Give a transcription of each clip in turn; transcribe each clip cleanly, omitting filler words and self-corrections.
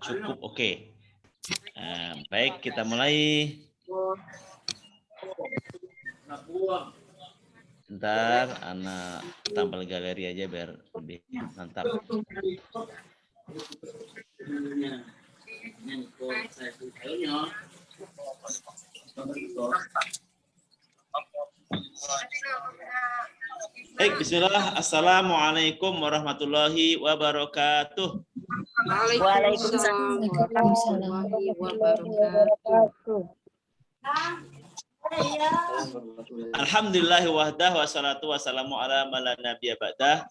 cukup oke. Baik, kita mulai. Bentar, anak tampil galeri aja biar lebih mantap. Baik, bismillah. Assalamualaikum warahmatullahi wabarakatuh. Waalaikumsalam warahmatullahi wabarakatuh. Alhamdulillah wahdah wassalatu wassalamu ala man la nabiyya ba'dah.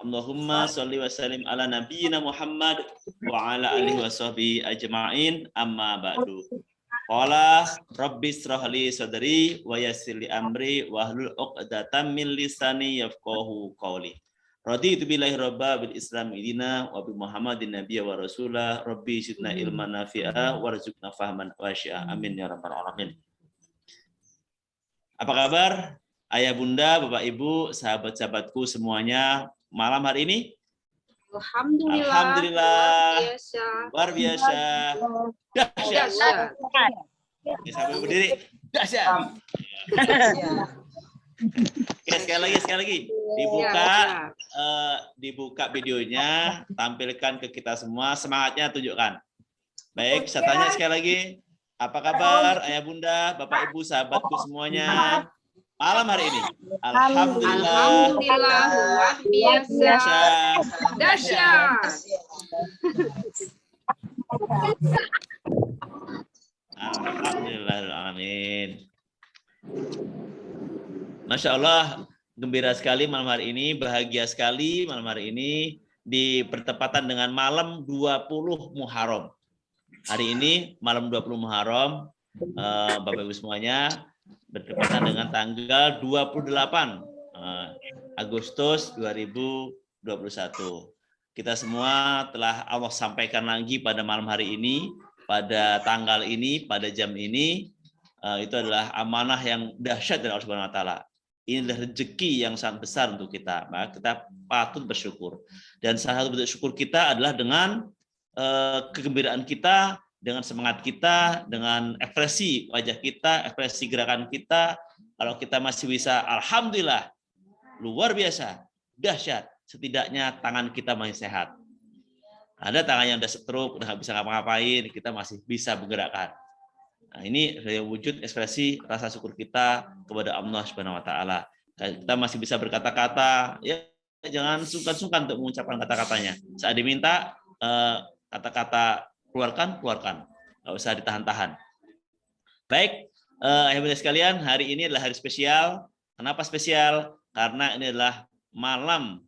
Allahumma sholli wa sallim ala nabiyyina Muhammad wa ala alihi wa sahbihi ajma'in, amma ba'du. Qala rabbi shrah li sadri wa yassir li amri wahlul 'uqdatam min lisani yafqahu qawli. Raditu billahi rabba bil islam idina wa bi Muhammadin nabiyya wa rasulah rabbi zidna ilman nafi'a warzuqna fahman wasyi'a amin ya rabbal alamin. Apa kabar ayah bunda, bapak ibu, sahabat-sahabatku semuanya malam hari ini? Alhamdulillah. Luar biasa. Dahsyat. Sampai berdiri. Dahsyat. Oke, sekali lagi. Dibuka videonya, tampilkan ke kita semua, semangatnya tunjukkan. Baik, saya tanya sekali lagi. Apa kabar ayah bunda, bapak ibu, sahabatku semuanya malam hari ini? Alhamdulillah. Luar biasa. Dahsyat. Alhamdulillahirrahmanirrahim. Masya Allah, gembira sekali malam hari ini, bahagia sekali malam hari ini di bertepatan dengan malam 20 Muharram. Hari ini malam 20 Muharram, Bapak Ibu semuanya, bertepatan dengan tanggal 28 Agustus 2021. Kita semua telah Allah sampaikan lagi pada malam hari ini, pada tanggal ini, pada jam ini. Itu adalah amanah yang dahsyat dari Allah Subhanahu wa taala. Ini adalah rezeki yang sangat besar untuk kita. Maka kita patut bersyukur. Dan salah satu bentuk syukur kita adalah dengan kegembiraan kita, dengan semangat kita, dengan ekspresi wajah kita, ekspresi gerakan kita. Kalau kita masih bisa, alhamdulillah, luar biasa, dahsyat. Setidaknya tangan kita masih sehat. Ada tangan yang udah stroke, udah nggak bisa ngapa-ngapain, kita masih bisa bergerakkan. Nah, ini wujud ekspresi rasa syukur kita kepada Allah Subhanahu wa taala. Kita masih bisa berkata-kata, ya jangan sungkan-sungkan untuk mengucapkan kata-katanya. Saat diminta kata-kata keluarkan, nggak usah ditahan-tahan. Baik, ayah-ayah sekalian, hari ini adalah hari spesial. Kenapa spesial? Karena ini adalah malam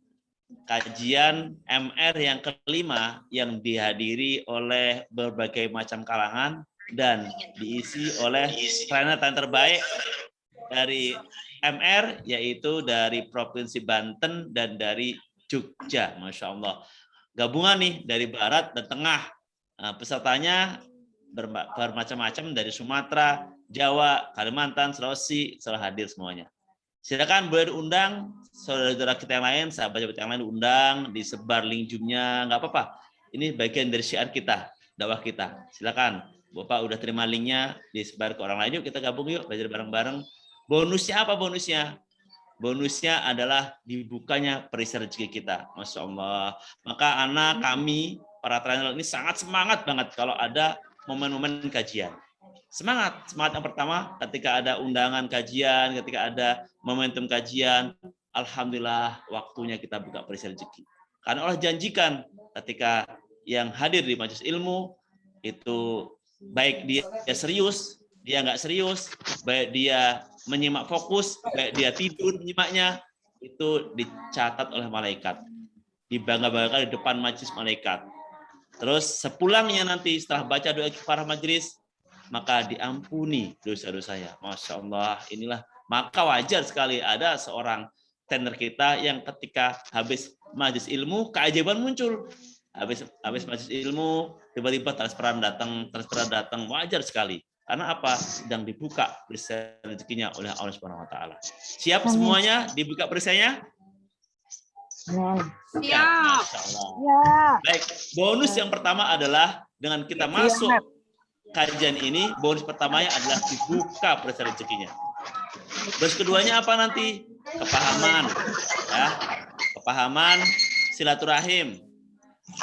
kajian MR yang kelima yang dihadiri oleh berbagai macam kalangan dan diisi oleh trainer terbaik dari MR, yaitu dari Provinsi Banten dan dari Jogja, Masya Allah. Gabungan nih dari Barat dan Tengah. Pesertanya bermacam-macam dari Sumatera, Jawa, Kalimantan, Sulawesi, selalu hadir semuanya. Silakan boleh diundang saudara-saudara kita yang lain, sahabat-sahabat yang lain diundang, disebar link Zoom-nya, nggak apa-apa. Ini bagian dari syiar kita, dakwah kita. Silakan, Bapak udah terima linknya, disebar ke orang lain. Yuk kita gabung yuk, belajar bareng-bareng. Bonusnya apa bonusnya? Bonusnya adalah dibukanya perisai rezeki kita, Masya Allah. Maka anak kami para trainer ini sangat semangat banget kalau ada momen-momen kajian. Semangat yang pertama ketika ada undangan kajian, ketika ada momentum kajian, alhamdulillah waktunya kita buka perisai rezeki. Karena Allah janjikan ketika yang hadir di majelis ilmu itu baik dia serius, dia nggak serius, baik dia menyimak fokus, baik dia tidur menyimaknya, itu dicatat oleh malaikat, dibangga-banggakan di depan majelis malaikat. Terus sepulangnya nanti setelah baca doa kifarah majelis, maka diampuni dosa-dosanya. Masya Allah, inilah maka wajar sekali ada seorang trainer kita yang ketika habis majelis ilmu keajaiban muncul. Habis majelis ilmu tiba-tiba transferan datang, wajar sekali. Karena apa? Sedang dibuka perisai rezekinya oleh Allah Subhanahu wa taala. Siap semuanya dibuka perisainya? Siap. Ya. Baik, bonus yang pertama adalah dengan kita masuk kajian ini, bonus pertamanya adalah dibuka proses rezekinya. Bonus keduanya apa nanti? Kepahaman, ya, kepahaman, silaturahim,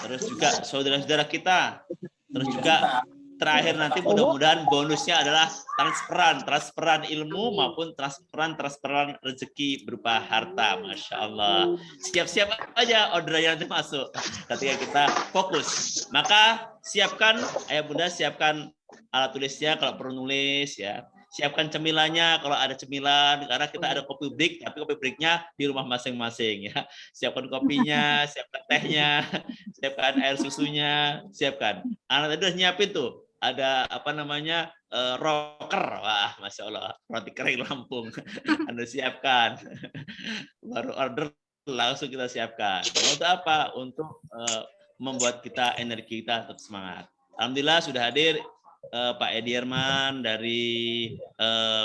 terus juga saudara-saudara kita, terus juga terakhir nanti mudah-mudahan bonusnya adalah transferan ilmu maupun transferan rezeki berupa harta. Masya Allah. Siap-siap aja ordernya nanti masuk ketika kita fokus. Maka siapkan, ayah bunda, siapkan alat tulisnya kalau perlu nulis, ya. Siapkan cemilannya kalau ada cemilan, karena kita ada kopi break, tapi kopi breaknya di rumah masing-masing, ya. Siapkan kopinya, siapkan tehnya, siapkan air susunya, siapkan. Anak tadi udah nyiapin tuh, ada apa namanya, rocker, wah, masya Allah, roti kering Lampung, Anda siapkan, baru order langsung kita siapkan. Untuk apa? Untuk membuat kita energi kita tetap semangat. Alhamdulillah sudah hadir Pak Edi Herman dari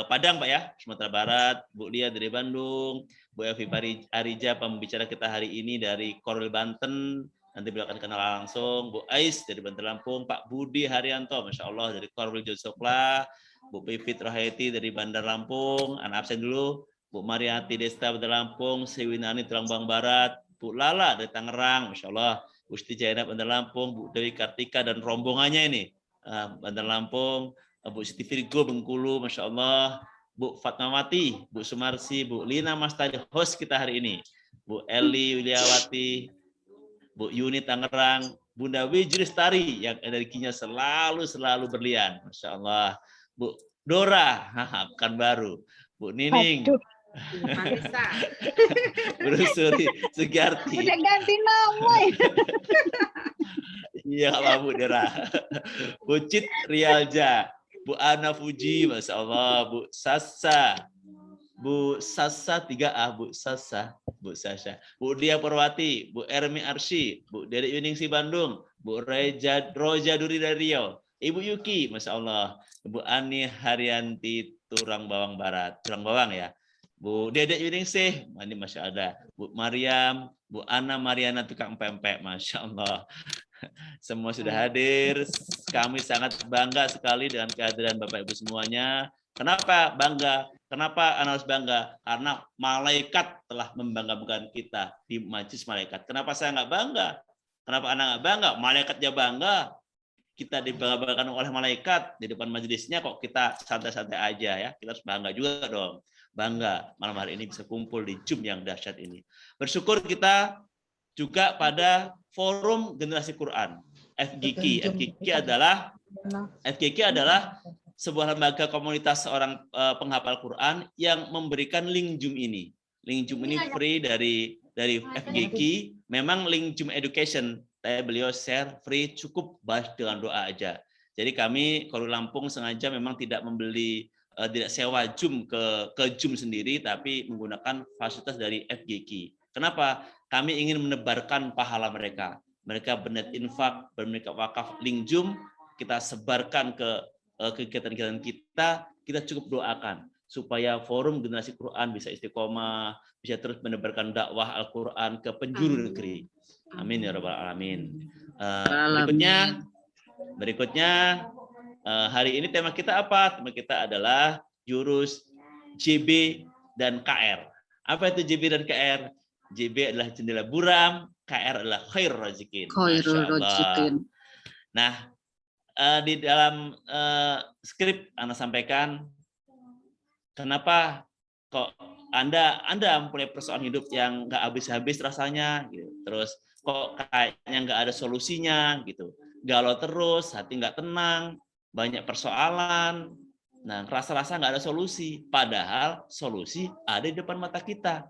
Padang, Pak, ya, Sumatera Barat, Bu Lia dari Bandung, Bu Evi Arija, pembicara kita hari ini dari Korwil Banten, nanti beliau akan kenal langsung, Bu Ais dari Banten Lampung, Pak Budi Haryanto, Masya Allah, dari Korwil Josokla, Bu Pipit Rohaiti dari Bandar Lampung, anak absen dulu, Bu Mariati Desta Bandar Lampung, Sewinani Tulungbang Barat, Bu Lala dari Tangerang, Masya Allah, Bu Siti Jainab Bandar Lampung, Bu Dewi Kartika dan rombongannya ini, Bandar Lampung, Bu Siti Virgo Bengkulu, Masya Allah, Bu Fatmawati, Bu Sumarsi, Bu Lina Mastadi, host kita hari ini, Bu Eli Wilyawati, Bu Yuni Tangerang, Bunda Wijristari yang energinya selalu berlian, Masya Allah, Bu Dora, bukan baru, Bu Nining, Bu Suri Sugiarti, udah ganti nama. Iya, Pak Bu Dera. Bu Cit Rialja, Bu Ana Fuji, Masya Allah, Bu Sasa 3A, Bu Sasa, Bu Dia Purwati, Bu Ermi Arsy, Bu Dedek Yuningsi Bandung, Bu Roja Duri dari Riau, Ibu Yuki, Masya Allah, Bu Ani Haryanti Turang Bawang Barat, Turang Bawang, ya, Bu Dedek Yuningsih, ini Masya Allah, Bu Mariam, Bu Ana Mariana tukang pempek, Masya Allah. Semua sudah hadir. Kami sangat bangga sekali dengan kehadiran Bapak Ibu semuanya. Kenapa bangga? Kenapa Ana harus bangga? Karena malaikat telah membanggakan kita di majelis malaikat. Kenapa saya nggak bangga? Kenapa Ana nggak bangga? Malaikatnya bangga. Kita dibanggakan oleh malaikat di depan majelisnya, kok kita santai-santai aja, ya. Kita harus bangga juga dong. Bangga malam hari ini bisa kumpul di Zoom yang dahsyat ini. Bersyukur kita juga pada Forum Generasi Quran, FGQ. FGQ adalah sebuah lembaga komunitas seorang penghafal Quran yang memberikan link Zoom ini. Link Zoom ini free dari FGQ. Memang link Zoom Education, beliau share free, cukup bahas dengan doa aja. Jadi kami Korwil Lampung sengaja memang tidak membeli, tidak sewa Zoom ke Zoom sendiri, tapi menggunakan fasilitas dari FGQ. Kenapa? Kami ingin menebarkan pahala mereka. Mereka berniat infak, berniat wakaf, link Zoom, kita sebarkan ke kegiatan-kegiatan kita, kita cukup doakan supaya Forum Generasi Quran bisa istiqomah, bisa terus menebarkan dakwah Al-Quran ke penjuru negeri. Amin ya rabbal alamin. Berikutnya hari ini tema kita apa? Tema kita adalah jurus JB dan KR. Apa itu JB dan KR? JB adalah jendela buram, KR adalah khairul razikin. Nah, di dalam skrip Anda sampaikan, kenapa kok Anda mempunyai persoalan hidup yang nggak habis-habis rasanya, gitu. Terus kok kayaknya nggak ada solusinya, gitu. Galau terus, hati nggak tenang, banyak persoalan. Nah, rasa-rasa nggak ada solusi. Padahal solusi ada di depan mata kita.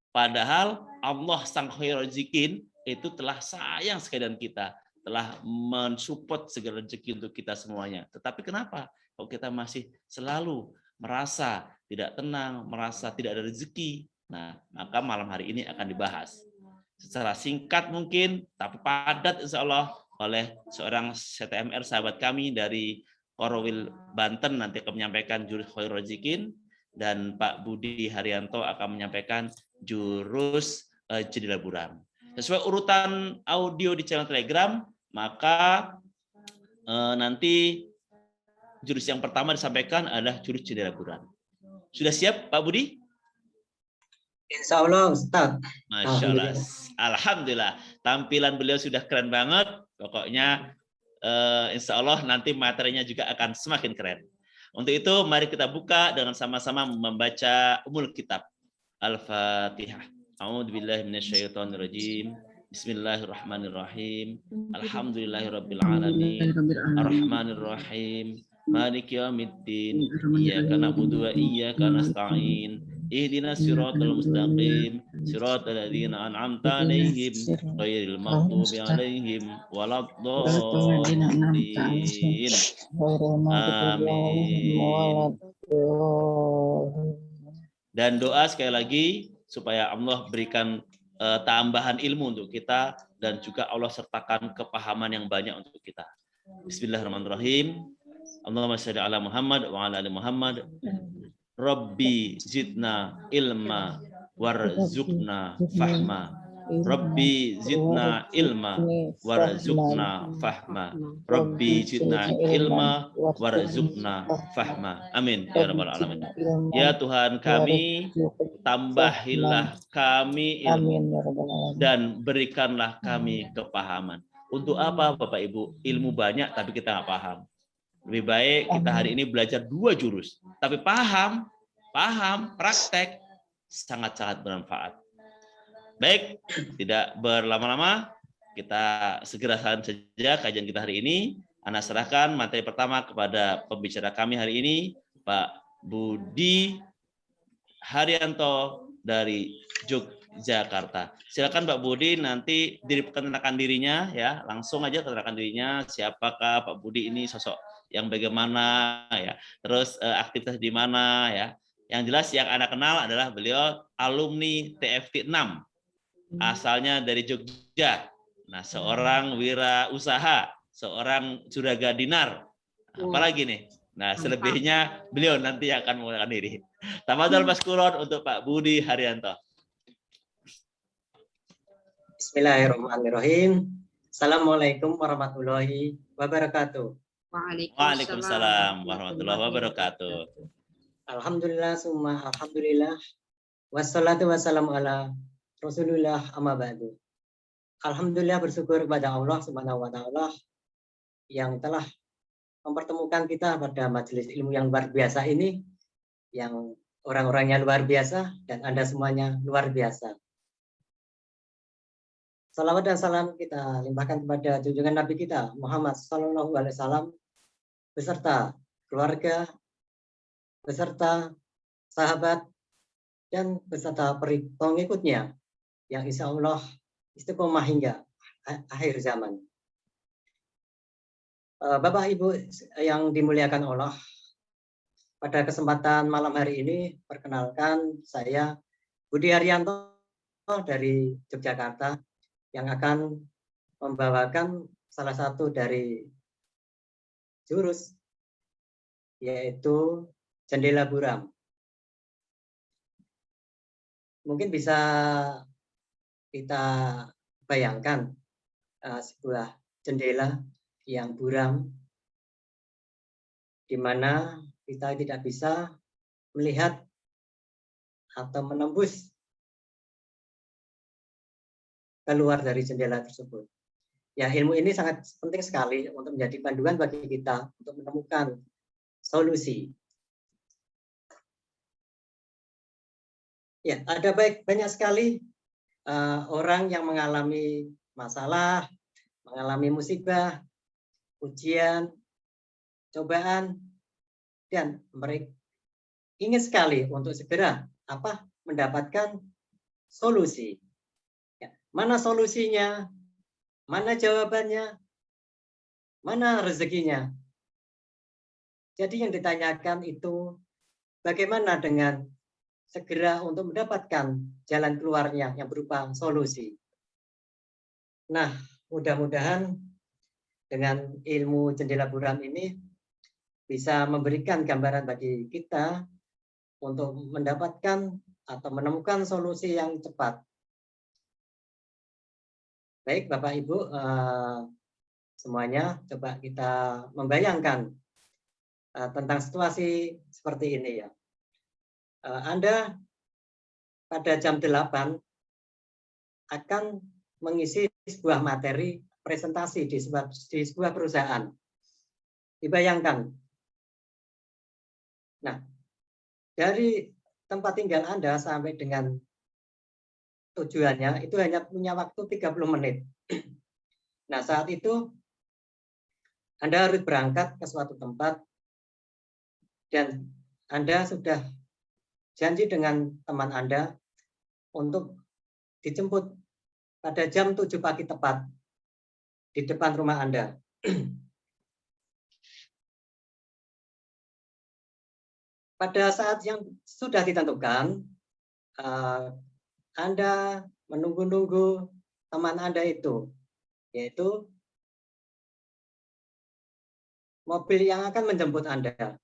Padahal Allah Sang Khairul Razikin itu telah sayang sekali dengan kita, telah mensupport segala rezeki untuk kita semuanya. Tetapi kenapa? Kalau kita masih selalu merasa tidak tenang, merasa tidak ada rezeki, nah maka malam hari ini akan dibahas secara singkat mungkin, tapi padat insya Allah oleh seorang CTMR sahabat kami dari Korwil Banten, nanti akan menyampaikan jurus Khairul Razikin, dan Pak Budi Haryanto akan menyampaikan jurus jendela buram. Sesuai urutan audio di channel Telegram, maka nanti jurus yang pertama disampaikan adalah jurus jendela buram. Sudah siap Pak Budi? Insya Allah Ustaz. Masya Allah. Alhamdulillah. Tampilan beliau sudah keren banget. Pokoknya insya Allah nanti materinya juga akan semakin keren. Untuk itu mari kita buka dengan sama-sama membaca Ummul Kitab. Al-Fatihah. A'udzubillahi minasyaitonirrajim. Bismillahirrahmanirrahim. Alhamdulillahirabbil alamin. Arrahmanirrahim. Maliki yaumiddin. Iyyaka na'budu wa iyyaka nasta'in. Ihdinas siratal mustaqim. Siratal ladzina an'amta 'alaihim ghairil maghdubi 'alaihim waladdallin. Amin. Dan doa sekali lagi supaya Allah berikan tambahan ilmu untuk kita dan juga Allah sertakan kepahaman yang banyak untuk kita. Bismillahirrahmanirrahim. Allahumma shalli ala Muhammad wa ala ali Muhammad. Rabbi zidna ilma warzuqna fahma. Rabbi zidna ilma warzuqna fahma. Rabbi zidna ilma warzuqna fahma. Amin ya rabbal alamin. Ya Tuhan kami, tambahilah kami ilmu dan berikanlah kami kepahaman. Untuk apa Bapak Ibu? Ilmu banyak tapi kita nggak paham. Lebih baik kita hari ini belajar 2 jurus, tapi paham, praktek sangat-sangat bermanfaat. Baik, tidak berlama-lama, kita segera saja kajian kita hari ini. Ana serahkan materi pertama kepada pembicara kami hari ini, Pak Budi Haryanto dari Yogyakarta. Silakan Pak Budi nanti diperkenalkan dirinya ya, langsung aja kenalkan dirinya, siapakah Pak Budi ini, sosok yang bagaimana ya, terus aktivitas di mana ya. Yang jelas yang Anda kenal adalah beliau alumni TFT 6, asalnya dari Jogja. Nah, seorang wirausaha, seorang juraga dinar. Apalagi nih? Nah, selebihnya beliau nanti akan menggunakan diri. Tafadhol Mas Kulon untuk Pak Budi Haryanto. Bismillahirrahmanirrahim. Assalamualaikum warahmatullahi wabarakatuh. Waalaikumsalam warahmatullahi wabarakatuh. Alhamdulillah summa alhamdulillah. Wassalatu wassalamu ala Rasulullah amma ba'du. Alhamdulillah bersyukur kepada Allah Subhanahu wa taala yang telah mempertemukan kita pada majelis ilmu yang luar biasa ini, yang orang-orangnya luar biasa dan Anda semuanya luar biasa. Salawat dan salam kita limpahkan kepada junjungan Nabi kita Muhammad Sallallahu Alaihi Wasallam beserta keluarga, beserta sahabat, dan beserta pengikutnya yang insya Allah istiqomah hingga akhir zaman. Bapak Ibu yang dimuliakan Allah, pada kesempatan malam hari ini perkenalkan saya Budi Haryanto dari Yogyakarta yang akan membawakan salah satu dari jurus, yaitu jendela buram. Mungkin bisa kita bayangkan sebuah jendela yang buram, di mana kita tidak bisa melihat atau menembus keluar dari jendela tersebut. Ya, ilmu ini sangat penting sekali untuk menjadi panduan bagi kita untuk menemukan solusi. Ya, ada banyak sekali orang yang mengalami masalah, mengalami musibah, ujian, cobaan, dan mereka ingin sekali untuk segera mendapatkan solusi. Ya, mana solusinya? Mana jawabannya? Mana rezekinya? Jadi yang ditanyakan itu bagaimana dengan segera untuk mendapatkan jalan keluarnya yang berupa solusi. Nah, mudah-mudahan dengan ilmu jendela buram ini bisa memberikan gambaran bagi kita untuk mendapatkan atau menemukan solusi yang cepat. Baik Bapak Ibu, semuanya coba kita membayangkan tentang situasi seperti ini ya. Anda pada jam 8 akan mengisi sebuah materi presentasi di sebuah perusahaan. Dibayangkan. Nah, dari tempat tinggal Anda sampai dengan tujuannya itu hanya punya waktu 30 menit. Nah, saat itu Anda harus berangkat ke suatu tempat dan Anda sudah janji dengan teman Anda untuk dijemput pada jam 7 pagi tepat di depan rumah Anda. Pada saat yang sudah ditentukan, Anda menunggu-nunggu teman Anda itu, yaitu mobil yang akan menjemput Anda.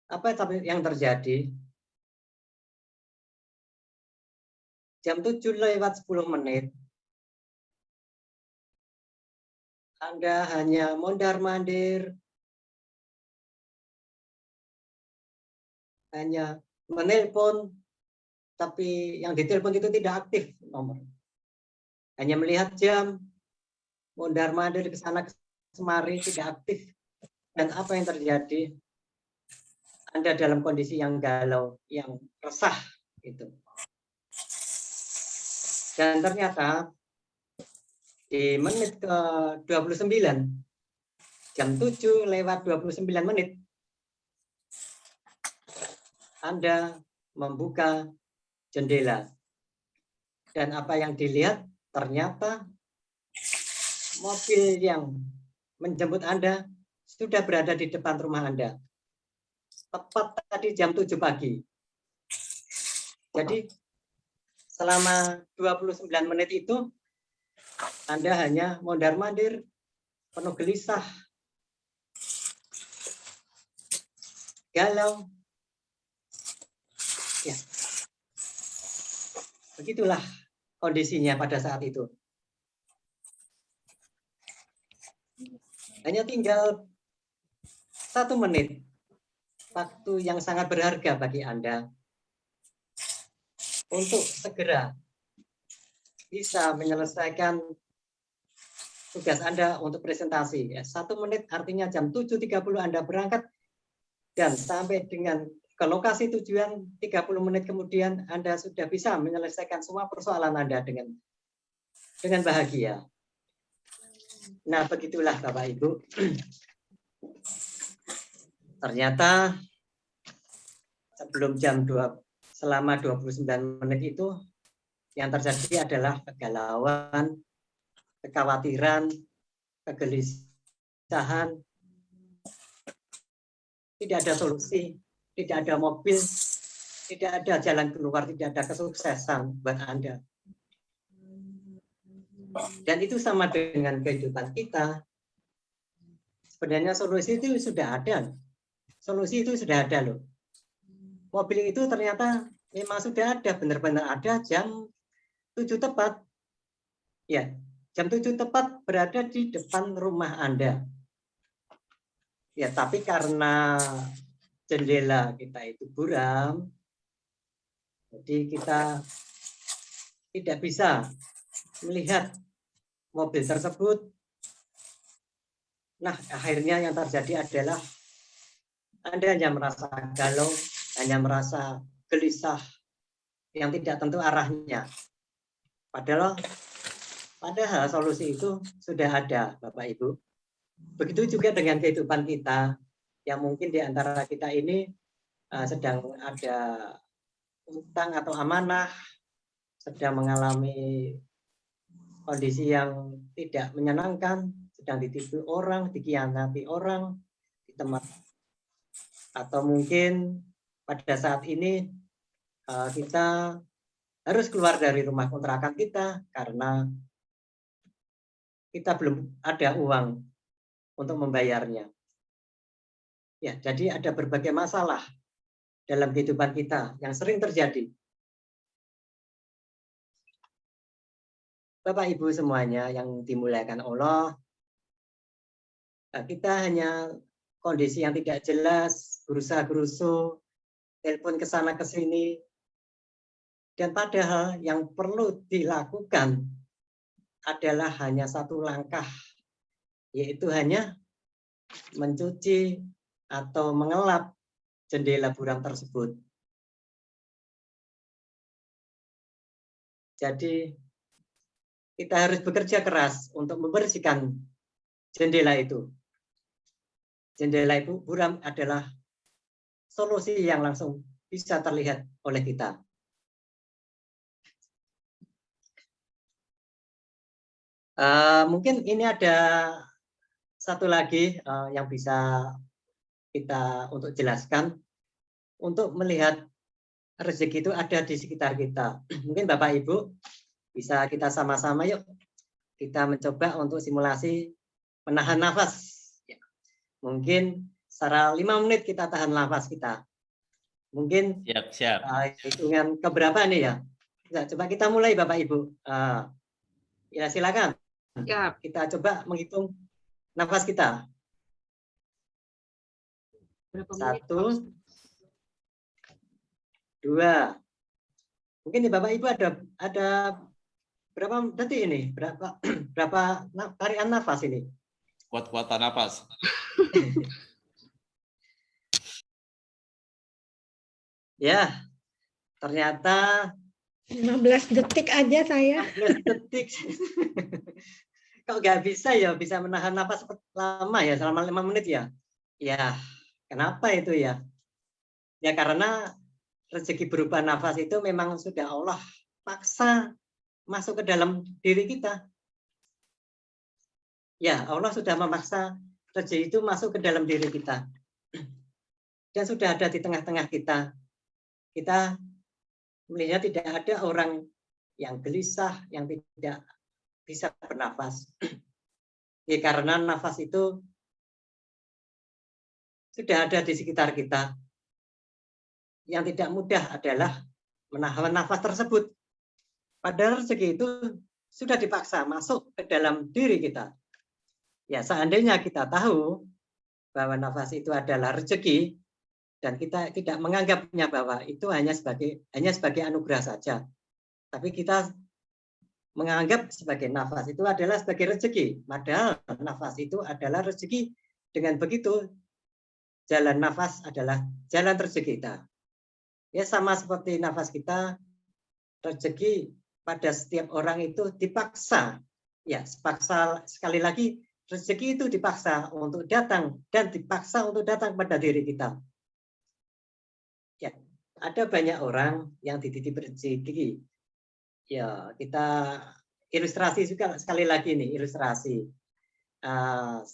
Apa yang terjadi? Jam 7:10, Anda hanya mondar-mandir, hanya menelpon, tapi yang ditelepon itu tidak aktif nomor. Hanya melihat jam, mondar-mandir ke sana kemari, tidak aktif. Dan apa yang terjadi? Anda dalam kondisi yang galau, yang resah gitu. Dan ternyata di menit ke 29, jam 7:29, Anda membuka jendela. Dan apa yang dilihat? Ternyata mobil yang menjemput Anda sudah berada di depan rumah Anda. Tepat tadi jam 7 pagi. Jadi selama 29 menit itu Anda hanya mondar-mandir, penuh gelisah, galau. Ya. Begitulah kondisinya pada saat itu. Hanya tinggal 1 menit, waktu yang sangat berharga bagi Anda untuk segera bisa menyelesaikan tugas Anda untuk presentasi. 1 menit artinya jam 7:30 Anda berangkat dan sampai dengan ke lokasi tujuan 30 menit kemudian Anda sudah bisa menyelesaikan semua persoalan Anda dengan bahagia. Nah, begitulah Bapak Ibu. Ternyata sebelum jam 2, selama 29 menit itu yang terjadi adalah kegalauan, kekhawatiran, kegelisahan, tidak ada solusi, tidak ada mobil, tidak ada jalan keluar, tidak ada kesuksesan buat Anda. Dan itu sama dengan kehidupan kita. Sebenarnya solusi itu sudah ada. Solusi itu sudah ada loh. Mobil itu ternyata memang sudah ada, benar-benar ada jam 7 tepat. Ya, jam 7 tepat berada di depan rumah Anda. Ya, tapi karena jendela kita itu buram, jadi kita tidak bisa melihat mobil tersebut. Nah, akhirnya yang terjadi adalah Anda hanya merasa galau, hanya merasa gelisah, yang tidak tentu arahnya. Padahal solusi itu sudah ada, Bapak Ibu. Begitu juga dengan kehidupan kita, yang mungkin di antara kita ini sedang ada utang atau amanah, sedang mengalami kondisi yang tidak menyenangkan, sedang ditipu orang, dikhianati orang di tempat, atau mungkin pada saat ini kita harus keluar dari rumah kontrakan kita karena kita belum ada uang untuk membayarnya. Ya, jadi ada berbagai masalah dalam kehidupan kita yang sering terjadi. Bapak Ibu semuanya yang dimuliakan Allah, kita hanya kondisi yang tidak jelas, gerusa-gerusu, telepon ke sana ke sini, dan padahal yang perlu dilakukan adalah hanya satu langkah, yaitu hanya mencuci atau mengelap jendela buram tersebut. Jadi kita harus bekerja keras untuk membersihkan jendela itu. Jendela itu buram adalah solusi yang langsung bisa terlihat oleh kita. Mungkin ini ada satu lagi yang bisa kita untuk jelaskan, untuk melihat rezeki itu ada di sekitar kita. Mungkin Bapak Ibu bisa kita sama-sama yuk kita mencoba untuk simulasi menahan nafas. Mungkin secara 5 menit kita tahan nafas kita. Mungkin Siap. hitungan keberapa nih ya? Coba kita mulai Bapak Ibu. Ya silakan. Siap. Kita coba menghitung nafas kita. Berapa menit, 1, 2. Mungkin nih Bapak Ibu ada berapa detik ini? Berapa tarikan nafas ini? Kuat-kuatan nafas. Ya, ternyata 15 detik aja saya. 15 detik. Kok nggak bisa ya, bisa menahan nafas lama ya, selama 5 menit ya? Ya, kenapa itu ya? Ya karena rezeki berupa nafas itu memang sudah Allah paksa masuk ke dalam diri kita. Ya, Allah sudah memaksa rezeki itu masuk ke dalam diri kita. Dan sudah ada di tengah-tengah kita. Kita melihat tidak ada orang yang gelisah, yang tidak bisa bernafas. Ya, karena nafas itu sudah ada di sekitar kita. Yang tidak mudah adalah menahan nafas tersebut. Padahal rezeki itu sudah dipaksa masuk ke dalam diri kita. Ya, seandainya kita tahu bahwa nafas itu adalah rezeki dan kita tidak menganggapnya bahwa itu hanya sebagai anugerah saja. Tapi kita menganggap sebagai nafas itu adalah sebagai rezeki. Padahal nafas itu adalah rezeki. Dengan begitu, jalan nafas adalah jalan rezeki kita. Ya sama seperti nafas kita, rezeki pada setiap orang itu dipaksa. Ya, dipaksa sekali lagi, rezeki itu dipaksa untuk datang dan dipaksa untuk datang pada diri kita. Ya, ada banyak orang yang dititip rezeki. Ya, kita ilustrasi juga sekali lagi nih, ilustrasi.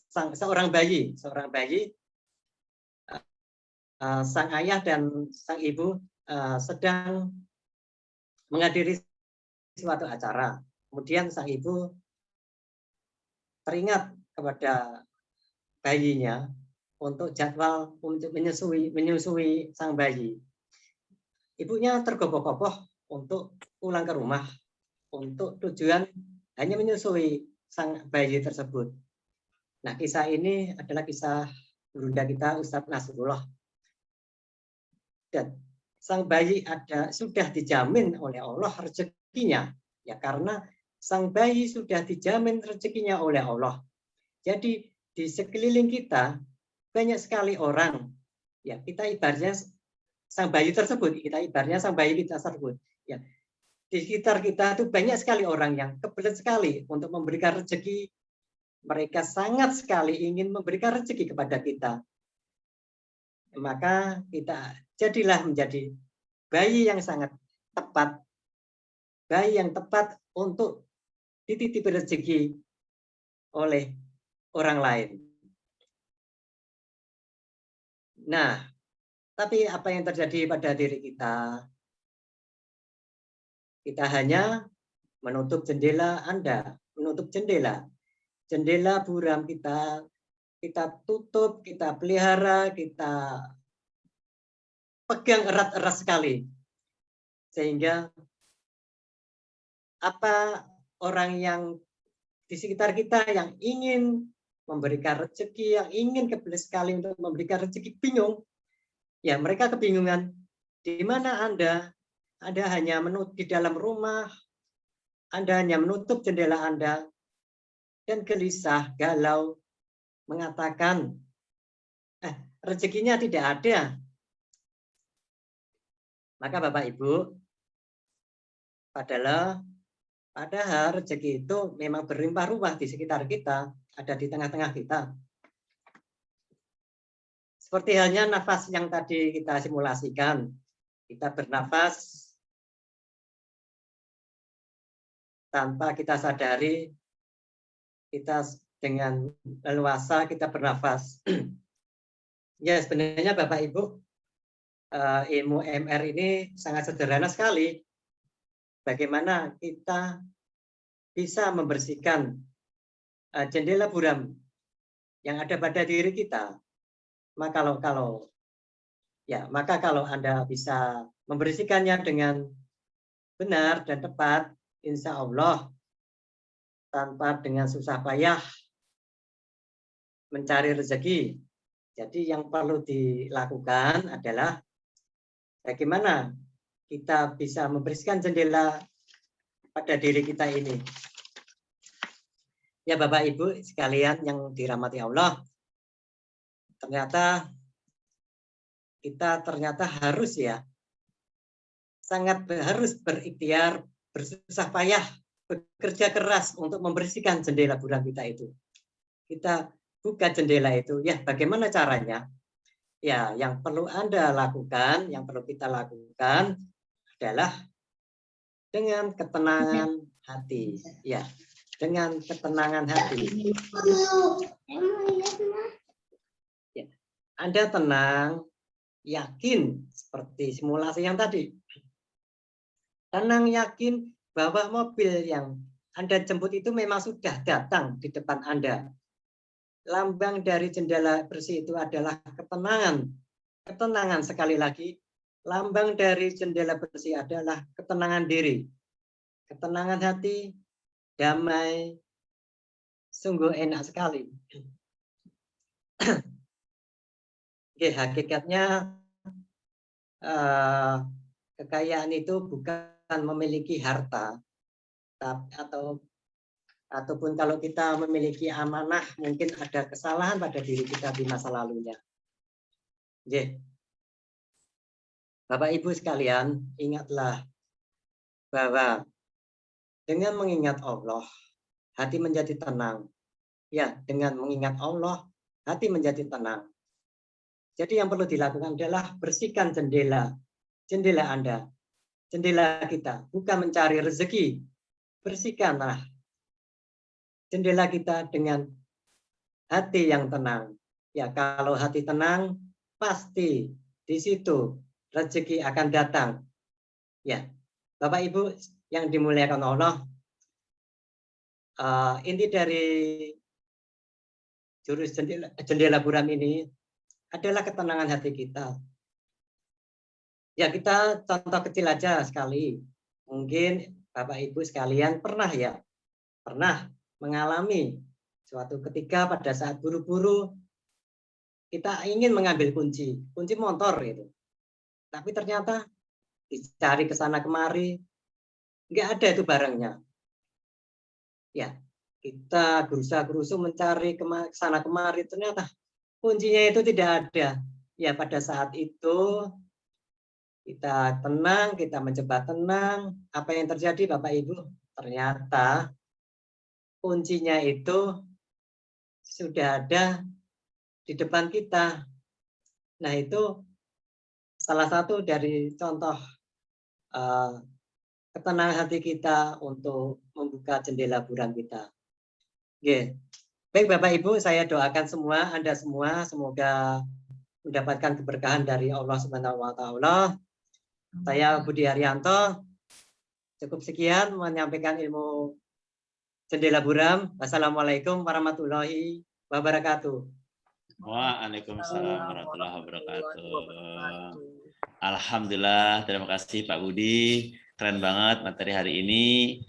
Seorang bayi, sang ayah dan sang ibu sedang menghadiri suatu acara. Kemudian sang ibu teringat kepada bayinya untuk jadwal untuk menyusui sang bayi. Ibunya tergopoh-gopoh untuk pulang ke rumah untuk tujuan hanya menyusui sang bayi tersebut. Nah, kisah ini adalah kisah Bunda kita Ustadz Nasrullah. Dan sang bayi sudah dijamin oleh Allah rezekinya. Ya karena sang bayi sudah dijamin rezekinya oleh Allah. Jadi di sekeliling kita banyak sekali orang. Ya, kita ibaratnya sang bayi tersebut, Ya, di sekitar kita itu banyak sekali orang yang kebelet sekali untuk memberikan rezeki. Mereka sangat sekali ingin memberikan rezeki kepada kita. Maka kita jadilah menjadi bayi yang sangat tepat. Bayi yang tepat untuk dititipi rezeki oleh orang lain. Nah, tapi apa yang terjadi pada diri kita? Kita hanya menutup jendela Anda, menutup jendela. Jendela buram kita tutup, kita pelihara, kita pegang erat-erat sekali. Sehingga apa orang yang di sekitar kita yang ingin memberikan rezeki, yang ingin kebelet sekali untuk memberikan rezeki, bingung. Ya, mereka kebingungan. Di mana Anda? Anda hanya menutup di dalam rumah, Anda hanya menutup jendela Anda, dan gelisah, galau, mengatakan, rezekinya tidak ada. Maka Bapak Ibu, padahal rezeki itu memang berlimpah-ruah di sekitar kita, ada di tengah-tengah kita. Seperti halnya nafas yang tadi kita simulasikan, kita bernafas tanpa kita sadari, kita dengan leluasa kita bernafas. Ya, sebenarnya Bapak Ibu, ilmu MR ini sangat sederhana sekali. Bagaimana kita bisa membersihkan jendela buram yang ada pada diri kita. Maka kalau Anda bisa membersihkannya dengan benar dan tepat, insya Allah tanpa dengan susah payah mencari rezeki. Jadi yang perlu dilakukan adalah bagaimana kita bisa membersihkan jendela pada diri kita ini. Ya Bapak Ibu sekalian yang dirahmati Allah, ternyata kita harus harus berikhtiar, bersusah payah, bekerja keras untuk membersihkan jendela buram kita itu. Kita buka jendela itu, ya bagaimana caranya? Ya, yang perlu Anda lakukan, yang perlu kita lakukan adalah dengan ketenangan hati. Ya, dengan ketenangan hati. Ya, Anda tenang, yakin seperti simulasi yang tadi. Tenang, yakin bahwa mobil yang Anda jemput itu memang sudah datang di depan Anda. Lambang dari jendela bersih itu adalah ketenangan. Ketenangan sekali lagi, lambang dari jendela bersih adalah ketenangan diri. Ketenangan hati, damai, sungguh enak sekali. Oke, hakikatnya kekayaan itu bukan memiliki harta, ataupun kalau kita memiliki amanah, mungkin ada kesalahan pada diri kita di masa lalunya. Oke. Bapak Ibu sekalian, ingatlah bahwa dengan mengingat Allah, hati menjadi tenang. Ya, dengan mengingat Allah, hati menjadi tenang. Jadi yang perlu dilakukan adalah bersihkan jendela Anda, jendela kita, bukan mencari rezeki. Bersihkanlah jendela kita dengan hati yang tenang. Ya, kalau hati tenang, pasti di situ rezeki akan datang. Ya, Bapak Ibu yang dimuliakan Allah, inti dari jurus jendela buram ini adalah ketenangan hati kita. Ya, kita contoh kecil aja sekali. Mungkin Bapak Ibu sekalian pernah mengalami suatu ketika pada saat buru-buru kita ingin mengambil kunci motor itu. Tapi ternyata dicari ke sana kemari, nggak ada itu barangnya. Ya, kita gerusa-gerusu mencari ke sana kemari, ternyata kuncinya itu tidak ada. Ya, pada saat itu kita tenang, kita mencoba tenang. Apa yang terjadi Bapak Ibu? Ternyata kuncinya itu sudah ada di depan kita. Nah, itu salah satu dari contoh ketenangan hati kita untuk membuka jendela buram kita. Oke. Baik Bapak Ibu, saya doakan semua, Anda semua semoga mendapatkan keberkahan dari Allah Subhanahu wa taala. Saya Budi Haryanto. Cukup sekian menyampaikan ilmu jendela buram. Wassalamualaikum warahmatullahi wabarakatuh. Waalaikumsalam warahmatullahi wabarakatuh. Alhamdulillah, terima kasih Pak Budi. Keren banget materi hari ini.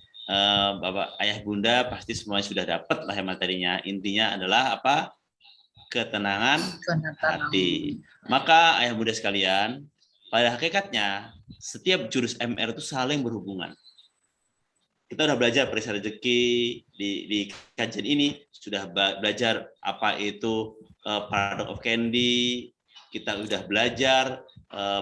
Bapak, Ayah, Bunda pasti semuanya sudah dapat lah ya materinya. Intinya adalah apa? Ketenangan hati. Maka Ayah, Bunda sekalian, pada hakikatnya setiap jurus MR itu saling berhubungan. Kita udah belajar perisa rezeki di kajian ini, sudah belajar apa itu paradox of candy, kita udah belajar,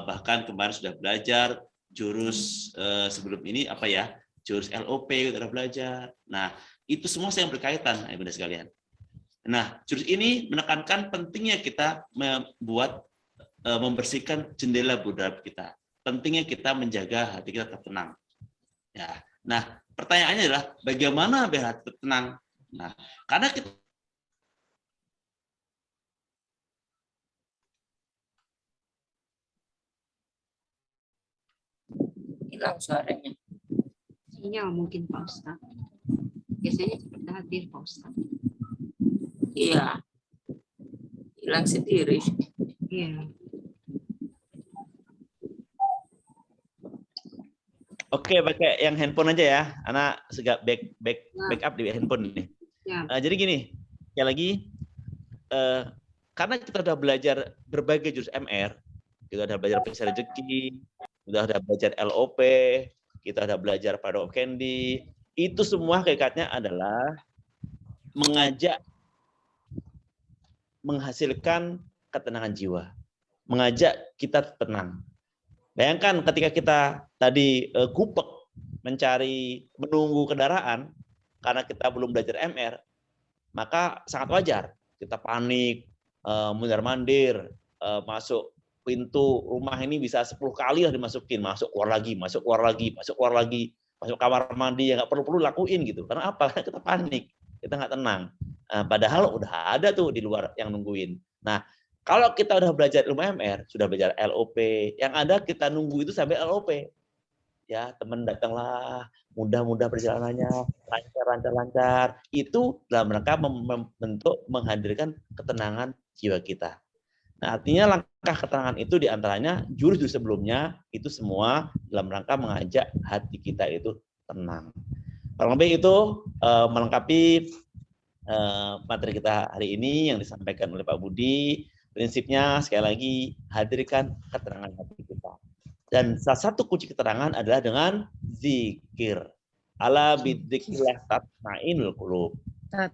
bahkan kemarin sudah belajar jurus sebelum ini apa ya, jurus LOP kita udah belajar. Nah, itu semua yang berkaitan, Bunda sekalian. Nah, jurus ini menekankan pentingnya kita membersihkan jendela budaya kita. Pentingnya kita menjaga hati kita tetap tenang. Ya. Nah, pertanyaannya adalah bagaimana biar hati tenang? Nah, karena kita hilang suaranya. Sinyal mungkin Pak Ustadz. Biasanya cepat hadir Pak Ustadz. Iya. Hilang sendiri. Iya. Oke, pakai yang handphone aja ya. Anak segak backup di handphone ini. Ya. Jadi gini, sekali lagi, karena kita sudah belajar berbagai jurus MR, kita sudah belajar perisa rezeki, kita sudah belajar LOP, kita sudah belajar paradox of candy, itu semua hakikatnya adalah mengajak menghasilkan ketenangan jiwa, mengajak kita tenang. Bayangkan ketika kita tadi gupek menunggu kendaraan karena kita belum belajar MR, maka sangat wajar kita panik, mundar-mandir, masuk pintu rumah ini bisa 10 kali lah dimasukin, masuk keluar lagi, masuk keluar lagi, masuk keluar lagi, masuk kamar mandi yang nggak perlu lakuin gitu. Karena apa? Kita panik, kita nggak tenang. Padahal udah ada tuh di luar yang nungguin. Nah, kalau kita udah belajar ilmu MR, sudah belajar LOP, yang ada kita nunggu itu sampai LOP. Ya, teman datanglah, mudah-mudah perjalanannya, lancar. Itu dalam rangka membentuk, menghadirkan ketenangan jiwa kita. Nah, artinya langkah ketenangan itu diantaranya jurus-jurus sebelumnya, itu semua dalam rangka mengajak hati kita itu tenang. Kurang lebih itu melengkapi materi kita hari ini yang disampaikan oleh Pak Budi. Prinsipnya sekali lagi hadirkan keterangan hati kita. Dan salah satu kunci keterangan adalah dengan zikir. Ala bidzikrillah tatma'innul qulub. Karena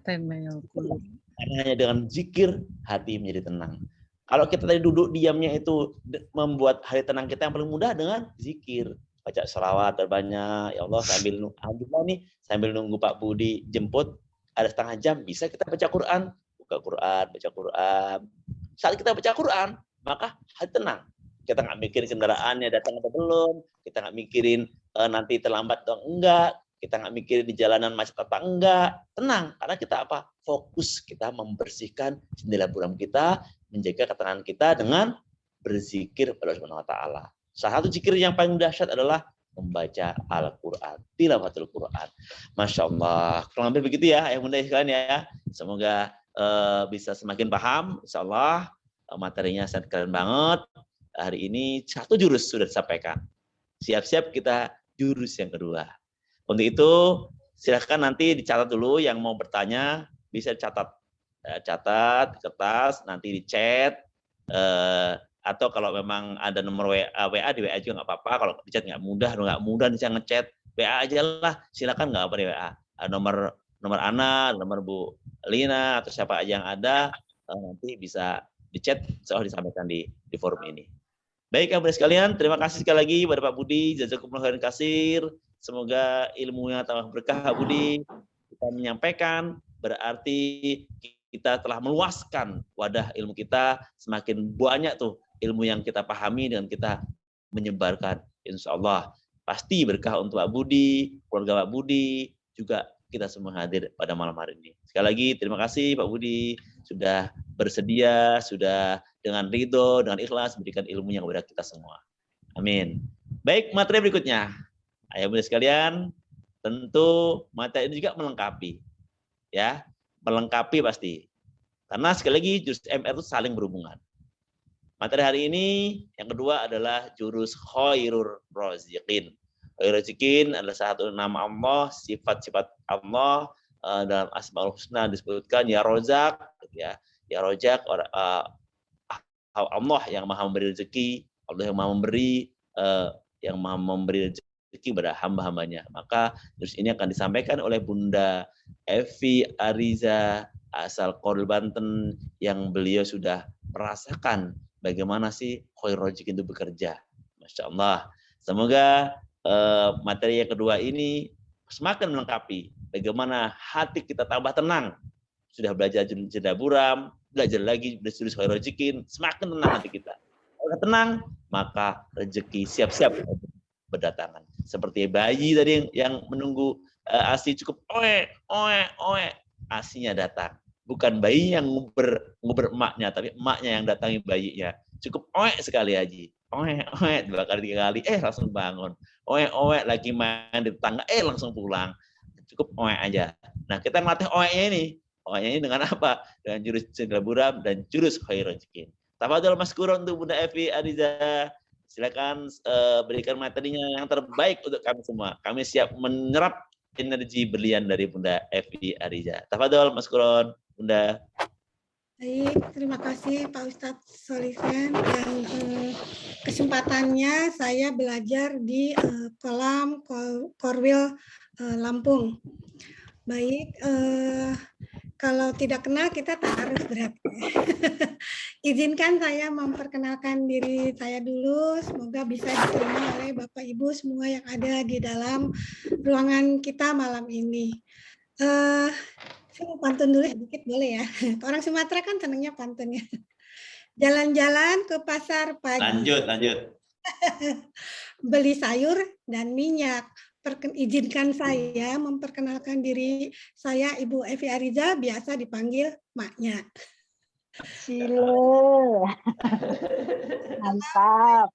hanya dengan zikir hati menjadi tenang. Kalau kita tadi duduk diamnya itu membuat hati tenang kita yang paling mudah dengan zikir. Baca sholawat terbanyak. Ya Allah, sambil nunggu Pak Budi jemput ada setengah jam bisa kita baca Quran. Baca Quran. Saat kita baca Quran, maka hati tenang. Kita nggak mikirin kendaraannya datang atau belum, kita nggak mikirin nanti terlambat atau enggak, kita nggak mikirin di jalanan macet apa enggak, tenang. Karena kita apa? Fokus kita membersihkan jendela buram kita, menjaga ketenangan kita dengan berzikir pada Allah Subhanahu wa taala. Salah satu zikir yang paling dahsyat adalah membaca Al-Qur'an, tilawatul Qur'an. Masya Allah. Kurang lebih begitu ya, yang bunda sekalian ya. Semoga bisa semakin paham, insya Allah materinya sangat keren banget. Hari ini satu jurus sudah disampaikan. Siap-siap kita jurus yang kedua. Untuk itu silahkan nanti dicatat dulu yang mau bertanya bisa catat di kertas, nanti di chat atau kalau memang ada nomor WA di WA juga nggak apa-apa. Kalau di chat nggak mudah bisa ngechat WA aja lah. Silakan nggak apa di WA. Nomor Ana, nomor Bu Lina atau siapa aja yang ada nanti bisa di chat setelah disampaikan di forum ini. Baik, Bapak sekalian, terima kasih sekali lagi kepada Pak Budi, jazakumullah khairan katsir. Semoga ilmunya tambah berkah, Pak Budi. Kita menyampaikan berarti kita telah meluaskan wadah ilmu kita, semakin banyak tuh ilmu yang kita pahami dan kita menyebarkan. Insya Allah pasti berkah untuk Pak Budi, keluarga Pak Budi, juga kita semua hadir pada malam hari ini. Sekali lagi terima kasih Pak Budi sudah bersedia, sudah dengan ridho, dengan ikhlas berikan ilmunya kepada kita semua. Amin. Baik, materi berikutnya. Ayah bunda sekalian, tentu materi ini juga melengkapi. Ya, melengkapi pasti. Karena sekali lagi jurus MR itu saling berhubungan. Materi hari ini yang kedua adalah jurus khairur raziqin. Khairul Rezekin adalah satu nama Allah, sifat-sifat Allah. Dalam Asmaul Husna disebutkan ya Rozak, ya Rozak, Allah yang maha memberi rezeki, Allah yang maha memberi, rezeki kepada hamba-hambanya. Maka terus ini akan disampaikan oleh Bunda Evi Ariza asal Koril Banten, yang beliau sudah merasakan bagaimana sih Khairul Rezekin itu bekerja. Masya Allah. Semoga materi yang kedua ini semakin melengkapi bagaimana hati kita tambah tenang. Sudah belajar jeda buram, belajar lagi berjurus Khairul Rezekin, semakin tenang hati kita. Kalau tenang, maka rezeki siap-siap berdatangan. Seperti bayi tadi yang menunggu ASI cukup oe, ASInya datang. Bukan bayi yang nguber emaknya, tapi emaknya yang datangi bayinya. Cukup oe sekali aja. Oe, 2 kali 3 kali, langsung bangun. Oe, lagi main di tetangga, langsung pulang. Cukup oe aja. Nah, kita melatih oe-nya ini. Oe-nya ini dengan apa? Dengan jurus jeda buram dan jurus Khairul Rezekin. Tafadhol Mas Kuron untuk Bunda Evi Ariza. Silakan berikan materinya yang terbaik untuk kami semua. Kami siap menyerap energi berlian dari Bunda Evi Ariza. Tafadhol Mas Kuron, Bunda. Baik, terima kasih Pak Ustadz Solisan, dan kesempatannya saya belajar di kolam Korwil Lampung. Baik, kalau tidak kenal kita tak harus berat. Izinkan saya memperkenalkan diri saya dulu, semoga bisa diterima oleh Bapak Ibu semua yang ada di dalam ruangan kita malam ini. Saya mau pantun dulu sedikit boleh ya? Orang Sumatera kan senangnya pantun ya. Jalan-jalan ke pasar pagi. Lanjut. Beli sayur dan minyak. Izinkan saya memperkenalkan diri saya Ibu Evi Ariza, biasa dipanggil Maknya. Silo. Mantap.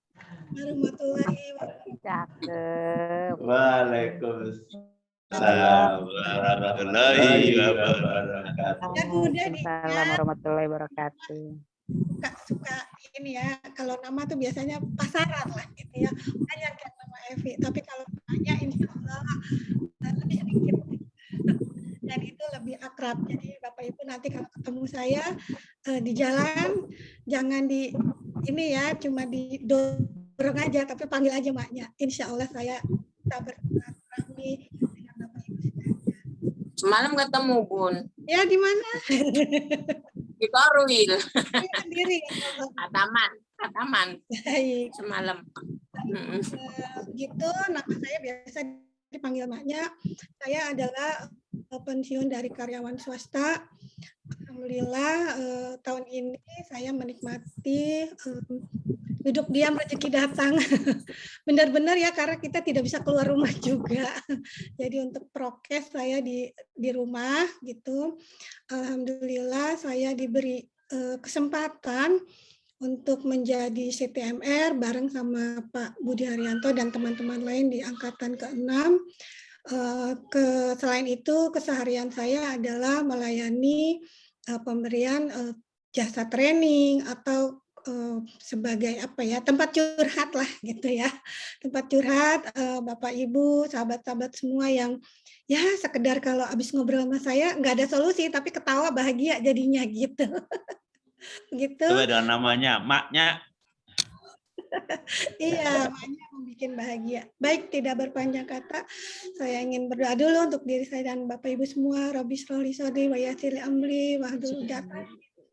Warahmatullahi wabarakatuh. Cakep. Waalaikumsalam warahmatullahi wabarakatuh. Dan udah Waalaikumsalam warahmatullahi wabarakatuh. Suka ini ya, kalau nama tuh biasanya pasaran lah gitu ya, banyak yang nama Evi, tapi kalau namanya insya Allah lebih sedikit dan itu lebih akrab. Jadi Bapak Ibu nanti kalau ketemu saya di jalan jangan di ini ya, cuma didorong aja, tapi panggil aja Maknya. Insya Allah saya bisa bersilaturahmi dengan Bapak Ibu sekalian. Semalam ketemu Bun Ya di mana? di Korwil, Sendiri. Ataman. Baik. semalam. Gitu, nama saya biasa dipanggil Maknya. Saya adalah pensiun dari karyawan swasta. Alhamdulillah tahun ini saya menikmati duduk diam rezeki datang. Benar-benar ya, karena kita tidak bisa keluar rumah juga. Jadi untuk prokes saya di rumah gitu. Alhamdulillah saya diberi kesempatan untuk menjadi CTMR bareng sama Pak Budi Haryanto dan teman-teman lain di angkatan ke-6. Selain itu keseharian saya adalah melayani pemberian jasa training atau sebagai apa ya, tempat curhat lah gitu ya, tempat curhat Bapak Ibu, sahabat-sahabat semua yang ya sekedar kalau habis ngobrol sama saya nggak ada solusi tapi ketawa bahagia jadinya gitu. Gitu. Coba dengan namanya Maknya. Iya, Maknya membuat bahagia. Baik, tidak berpanjang kata, saya ingin berdoa dulu untuk diri saya dan Bapak Ibu semua. Rabbi sholli sholli wa yassir li amri wahlul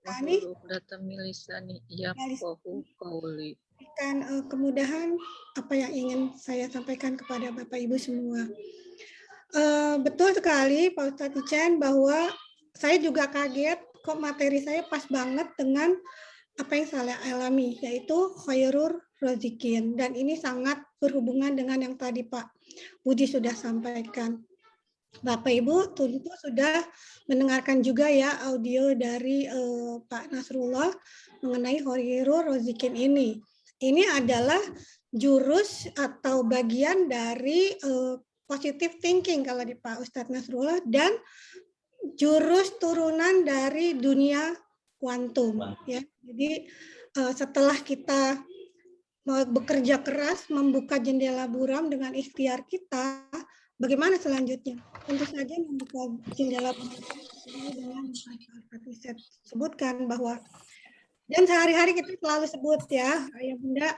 uqdatam min lisani yafqahu qawli. Berikan kemudahan apa yang ingin saya sampaikan kepada Bapak Ibu semua. Betul sekali Pak Ustadz Ican bahwa saya juga kaget kok materi saya pas banget dengan apa yang saya alami, yaitu Khairul Rezekin, dan ini sangat berhubungan dengan yang tadi Pak Budi sudah sampaikan. Bapak Ibu tentu sudah mendengarkan juga ya audio dari Pak Nasrullah mengenai Khairul Rezekin ini. Ini adalah jurus atau bagian dari positive thinking kalau di Pak Ustadz Nasrullah, dan jurus turunan dari dunia kuantum ya. Jadi setelah kita mau bekerja keras, membuka jendela buram dengan ikhtiar kita, bagaimana selanjutnya? Tentu saja membuka jendela buram dengan tadi saya sebutkan bahwa, dan sehari-hari kita selalu sebut ya, Ayah Bunda,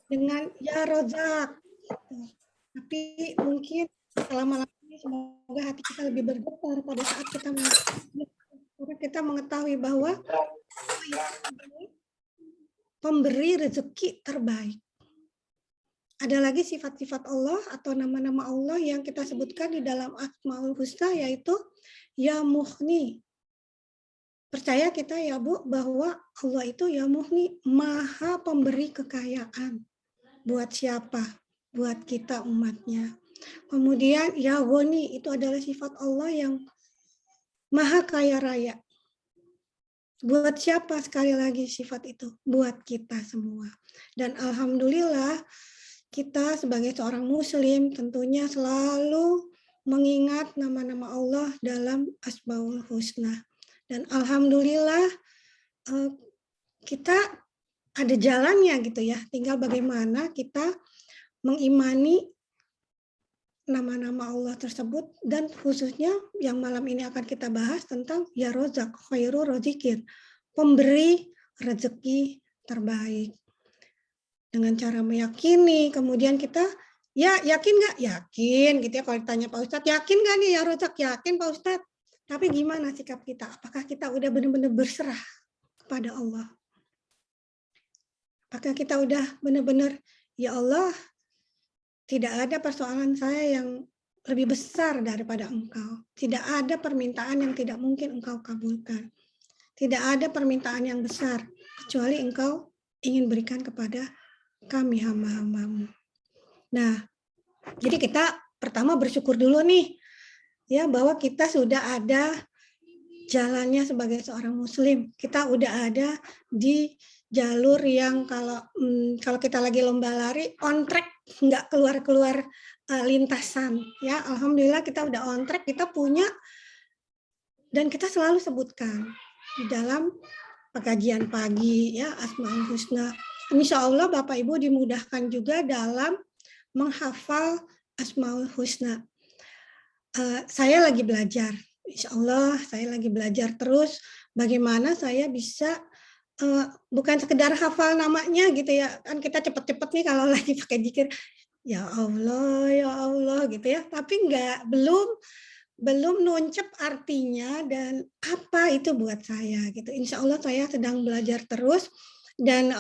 dengan ya Rozak. Tapi mungkin lama-lama semoga hati kita lebih bergetar pada saat kita mengetahui bahwa pemberi rezeki terbaik. Ada lagi sifat-sifat Allah atau nama-nama Allah yang kita sebutkan di dalam Asmaul Husna, yaitu Ya Mughni. Percaya kita ya Bu bahwa Allah itu Ya Mughni, maha pemberi kekayaan. Buat siapa? Buat kita umatnya. Kemudian Ya Ghani, itu adalah sifat Allah yang maha kaya raya. Buat siapa sekali lagi sifat itu? Buat kita semua. Dan alhamdulillah kita sebagai seorang muslim tentunya selalu mengingat nama-nama Allah dalam Asmaul Husna. Dan alhamdulillah kita ada jalannya gitu ya. Tinggal bagaimana kita mengimani nama-nama Allah tersebut, dan khususnya yang malam ini akan kita bahas tentang Ya Rozak, Khairur Rozikin, pemberi rezeki terbaik. Dengan cara meyakini, kemudian kita, ya yakin nggak? Yakin gitu ya. Kalau ditanya Pak Ustadz, yakin nggak nih Ya Rozak? Yakin Pak Ustadz. Tapi gimana sikap kita? Apakah kita udah benar-benar berserah kepada Allah? Apakah kita udah benar-benar, ya Allah, tidak ada persoalan saya yang lebih besar daripada Engkau. Tidak ada permintaan yang tidak mungkin Engkau kabulkan. Tidak ada permintaan yang besar, kecuali Engkau ingin berikan kepada kami hamba-hambamu. Nah, jadi kita pertama bersyukur dulu nih, ya bahwa kita sudah ada jalannya sebagai seorang muslim. Kita udah ada di jalur yang kalau kita lagi lomba lari on track, nggak keluar lintasan, ya alhamdulillah kita udah on track, kita punya, dan kita selalu sebutkan di dalam pengajian pagi ya Asmaul Husna. Insya Allah Bapak Ibu dimudahkan juga dalam menghafal Asmaul Husna. Saya lagi belajar, insya Allah saya lagi belajar terus bagaimana saya bisa bukan sekedar hafal namanya gitu ya, kan kita cepet-cepet nih kalau lagi pakai zikir ya Allah gitu ya, tapi belum nuncep artinya dan apa itu buat saya gitu. Insya Allah saya sedang belajar terus, dan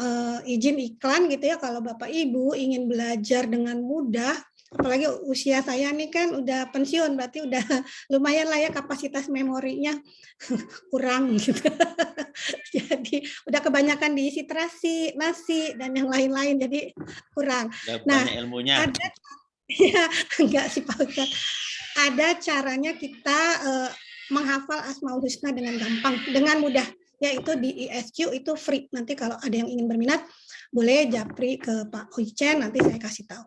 izin iklan gitu ya, kalau Bapak Ibu ingin belajar dengan mudah, apalagi usia saya nih kan udah pensiun, berarti udah lumayan lah ya kapasitas memorinya kurang gitu. Jadi udah kebanyakan diisi terasi, nasi dan yang lain-lain, jadi kurang. Nah, ilmunya. ada ya enggak sih Pak Ustadz. Ada caranya kita menghafal Asmaul Husna dengan gampang, dengan mudah, yaitu di ISQ itu free. Nanti kalau ada yang ingin berminat boleh japri ke Pak Oicen, nanti saya kasih tahu.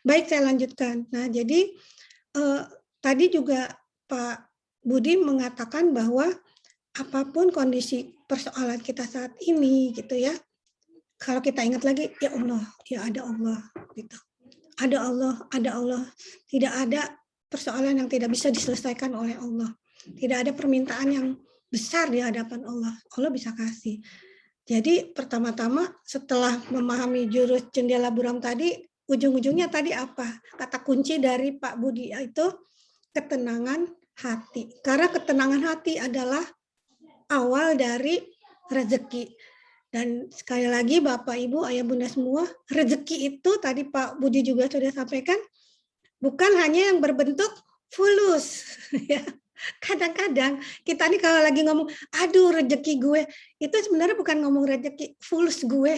Baik, saya lanjutkan. Nah, jadi tadi juga Pak Budi mengatakan bahwa apapun kondisi persoalan kita saat ini gitu ya, kalau kita ingat lagi, ya Allah, ya ada Allah gitu. Ada Allah. Tidak ada persoalan yang tidak bisa diselesaikan oleh Allah. Tidak ada permintaan yang besar di hadapan Allah. Allah bisa kasih. Jadi pertama-tama setelah memahami jurus jendela buram tadi, ujung-ujungnya tadi apa? Kata kunci dari Pak Budi itu ketenangan hati. Karena ketenangan hati adalah awal dari rezeki. Dan sekali lagi Bapak, Ibu, Ayah, Bunda semua, rezeki itu tadi Pak Budi juga sudah sampaikan, bukan hanya yang berbentuk fulus. Kadang-kadang kita nih kalau lagi ngomong, aduh rezeki gue, itu sebenarnya bukan ngomong rezeki fulus gue.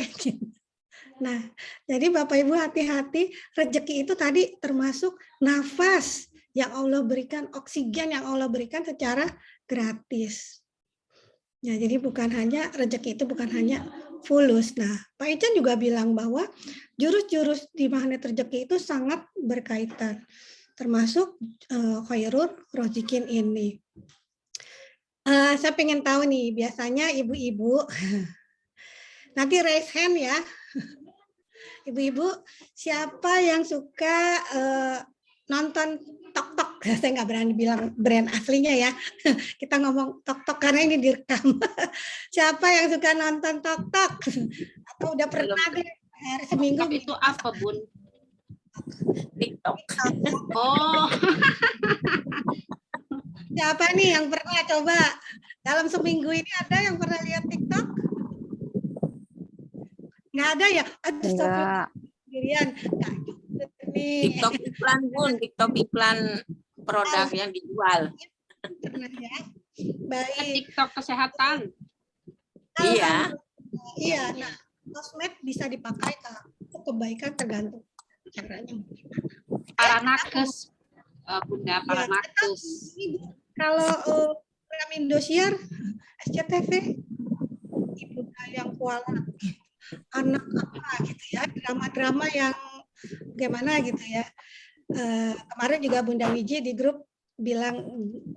Nah, jadi Bapak Ibu hati-hati, rezeki itu tadi termasuk nafas yang Allah berikan, oksigen yang Allah berikan secara gratis. Ya, jadi bukan hanya rezeki itu bukan hanya fulus. Nah, Pak Ican juga bilang bahwa jurus-jurus di magnet rezeki itu sangat berkaitan, termasuk Khairur Rozikin ini. Saya pengen tahu nih, biasanya ibu-ibu nanti raise hand ya. Ibu-ibu, siapa yang suka nonton tok-tok? Saya nggak berani bilang brand aslinya ya. Kita ngomong tok-tok karena ini direkam. Siapa yang suka nonton tok-tok? Atau udah pernah deh hari seminggu? Itu apa, Bun? TikTok. Oh, Siapa nih yang pernah coba? Dalam seminggu ini ada yang pernah lihat TikTok? Nggak ada ya? Aduh, Enggak. sendirian. Nggak gitu nih. TikTok iklan Bun, TikTok iklan produk yang dijual. Pernah ya? Baik. TikTok kesehatan. Iya. Iya, nah sosmed bisa dipakai untuk kebaikan tergantung caranya. Para nakes, Bunda, para Ya, nakes. Kalau program Indosiar, SCTV, ibu yang kualat, anak apa gitu ya, drama-drama yang gimana gitu ya. Kemarin juga Bunda Wiji di grup bilang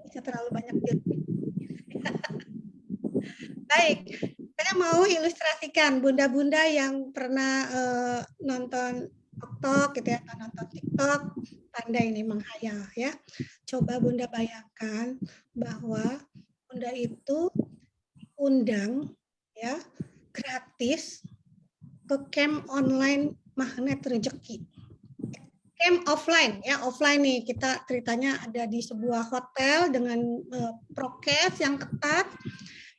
bisa terlalu banyak film. Baik, saya mau ilustrasikan bunda-bunda yang pernah nonton TikTok gitu ya, atau nonton TikTok, pandai ini menghayal ya. Coba Bunda bayangkan bahwa Bunda itu undang ya gratis ke camp online Magnet Rezeki. Camp offline ya, offline nih kita ceritanya ada di sebuah hotel dengan prokes yang ketat.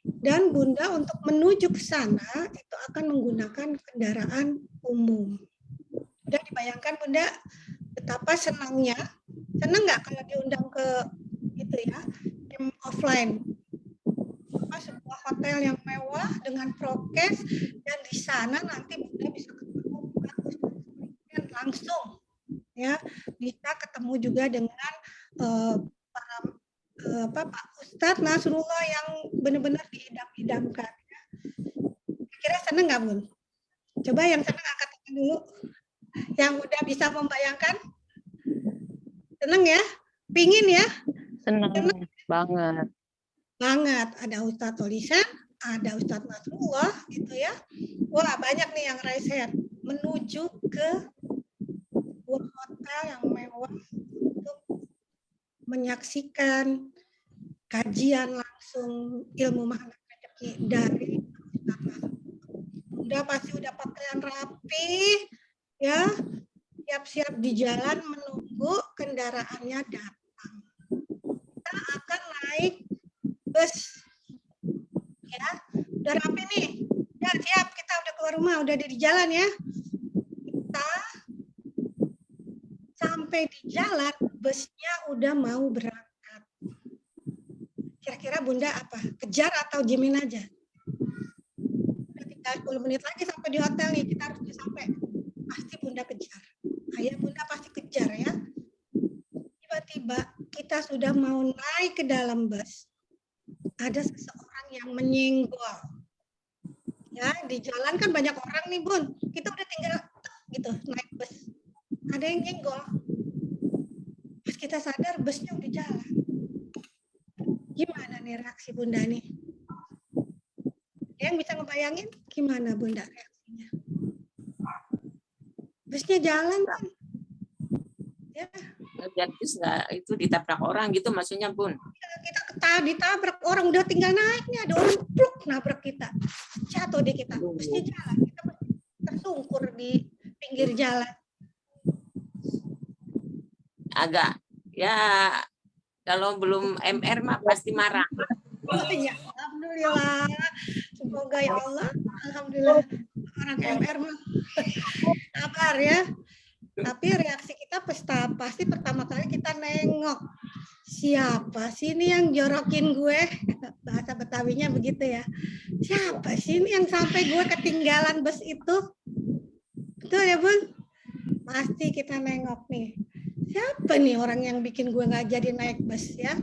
Dan Bunda untuk menuju ke sana itu akan menggunakan kendaraan umum. Udah dibayangkan Bunda betapa senangnya. Senang nggak kalau diundang ke itu ya, camp offline? Sebuah hotel yang mewah dengan prokes dan di sana nanti Bunda bisa ketemu langsung ya, bisa ketemu juga dengan para Pak Ustadz Nasrullah yang benar-benar diidam-idamkan. Kira senang nggak Bun? Coba yang senang angkat tangan dulu. Yang udah bisa membayangkan? Senang ya? Pingin ya? Senang banget. Banget. Ada Ustadz Tolisan, ada Ustadz Nasrullah gitu ya. Wah banyak nih yang raise hand. Menuju ke sebuah hotel yang mewah untuk menyaksikan kajian langsung ilmu Magnet Rezeki dari udah pasti udah pakaian rapi ya, siap-siap di jalan menunggu kendaraannya datang. Kita akan naik bus ya, udah rapi nih, udah siap, kita udah keluar rumah, udah di jalan ya. Kita sampai di jalan, busnya udah mau berangkat. Kira-kira Bunda apa? Kejar atau diemin aja? Udah tinggal 10 menit lagi sampai di hotel nih, kita harus sampai. Pasti Bunda kejar. Ayah Bunda pasti kejar ya. Tiba-tiba kita sudah mau naik ke dalam bus. Ada seseorang yang menyenggol. Ya, di jalan kan banyak orang nih Bun. Kita udah tinggal gitu naik bus. Ada yang nyenggol. Pas kita sadar busnya udah jalan. Gimana nih reaksi Bunda nih? Yang bisa ngebayangin gimana Bunda reaksinya? Busnya jalan kan? Ya. Gratis nggak itu ditabrak orang gitu maksudnya Bun? Kita ditabrak orang udah tinggal naiknya ada orang pluk nabrak kita, jatuh deh kita. Busnya jalan, kita tersungkur di pinggir jalan. Agak ya kalau belum MR mah pasti marah. Oh, ya, alhamdulillah. Semoga ya Allah, alhamdulillah orang MR mah sabar ya. Tapi reaksi kita pasti pertama kali kita nengok. Siapa sih ini yang jorokin gue? Bahasa Betawinya begitu ya. Siapa sih ini yang sampai gue ketinggalan bus itu? Betul ya Bun? Pasti kita nengok nih. Siapa nih orang yang bikin gue nggak jadi naik bus ya?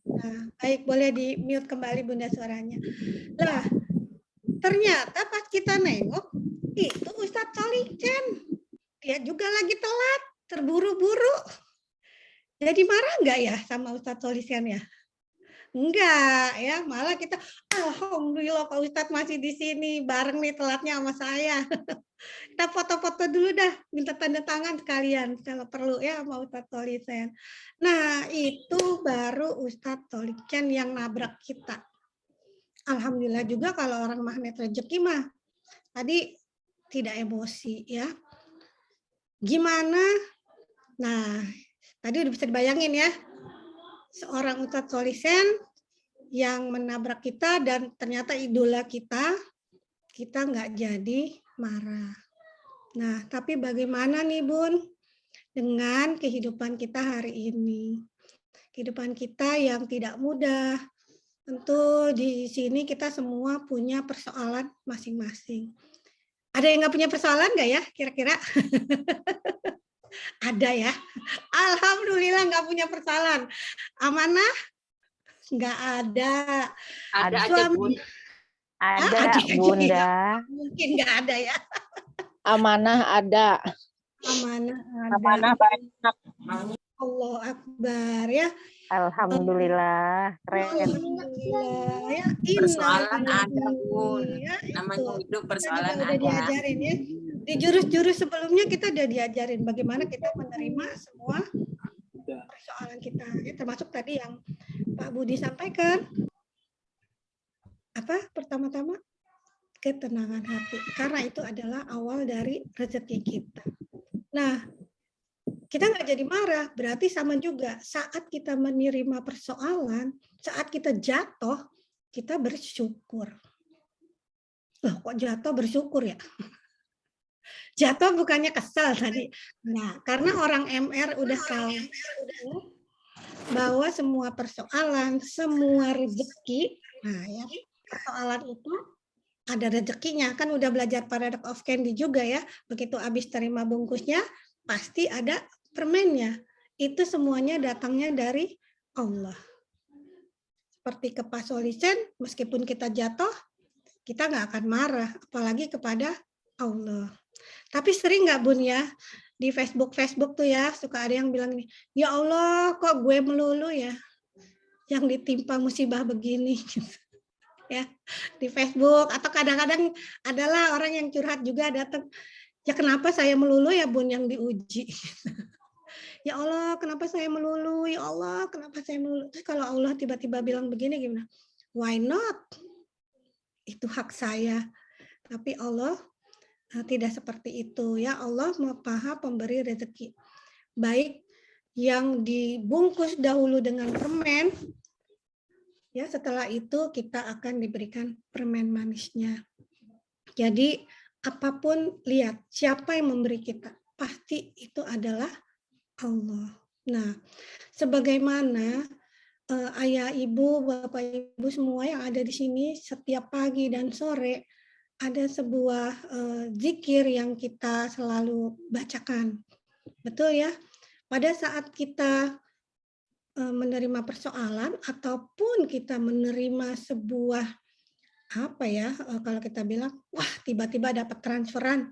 Nah, baik, boleh di mute kembali Bunda suaranya. Lah, ternyata pas kita nengok itu Ustadz Solihin. Dia juga lagi telat, terburu-buru. Jadi marah nggak ya sama Ustadz Solihin ya? Enggak ya, malah kita alhamdulillah Pak Ustadz masih di sini bareng nih telatnya sama saya. Kita foto-foto dulu dah, minta tanda tangan sekalian kalau perlu ya sama Ustadz Tolisen. Nah, itu baru Ustadz Tolisen yang nabrak kita. Alhamdulillah juga kalau orang magnet rezeki mah tadi tidak emosi ya. Gimana? Nah, tadi udah bisa dibayangin ya. Seorang Ustadz Tolisen yang menabrak kita dan ternyata idola kita nggak jadi marah. Nah, tapi bagaimana nih Bun dengan kehidupan kita hari ini? Kehidupan kita yang tidak mudah. Tentu di sini kita semua punya persoalan masing-masing. Ada yang nggak punya persoalan nggak ya kira-kira? Ada ya. Alhamdulillah nggak punya persoalan. Amanah? Nggak ada. Ada aja, Suami Bun. Ada, ada aja Bunda. ya. Mungkin nggak ada ya. Amanah ada. Amanah ada. Amanah banyak. Allah Akbar ya. Alhamdulillah, keren. Alhamdulillah ya. Persoalan Innalillahi ada, Bun. ya, itu. Namanya hidup Kita persoalan juga udah ada. diajarin ya. Di jurus-jurus sebelumnya kita udah diajarin bagaimana kita menerima semua persoalan kita. Ya, termasuk tadi yang Pak Budi sampaikan. Apa pertama-tama? Ketenangan hati. Karena itu adalah awal dari rezeki kita. Nah, kita nggak jadi marah, berarti sama juga saat kita menerima persoalan, saat kita jatuh, kita bersyukur. Loh, kok jatuh bersyukur ya? Jatuh bukannya kesal tadi. Nah, karena orang MR udah tahu bahwa semua persoalan, semua rezeki, nah ya, persoalan itu ada rezekinya. Kan udah belajar Paradox of Candy juga ya. Begitu habis terima bungkusnya, pasti ada permennya. Itu semuanya datangnya dari Allah. Seperti ke Pak Solisen, meskipun kita jatuh, kita nggak akan marah, apalagi kepada Allah. Tapi sering nggak Bun ya, di Facebook tuh ya, suka ada yang bilang nih, ya Allah kok gue melulu ya, yang ditimpa musibah begini. Ya, di Facebook, atau kadang-kadang adalah orang yang curhat juga datang, ya kenapa saya melulu ya Bun yang diuji. Ya Allah, kenapa saya melulu? Ya Allah, kenapa saya melulu? Terus kalau Allah tiba-tiba bilang begini gimana? Why not? Itu hak saya. Tapi Allah tidak seperti itu ya. Allah Maha Pemberi rezeki. Baik yang dibungkus dahulu dengan permen, ya setelah itu kita akan diberikan permen manisnya. Jadi apapun lihat siapa yang memberi kita, pasti itu adalah Allah. Nah, sebagaimana ayah, ibu, bapak, ibu semua yang ada di sini setiap pagi dan sore ada sebuah zikir yang kita selalu bacakan. Betul ya? Pada saat kita menerima persoalan ataupun kita menerima sebuah apa ya, kalau kita bilang, wah tiba-tiba dapat transferan,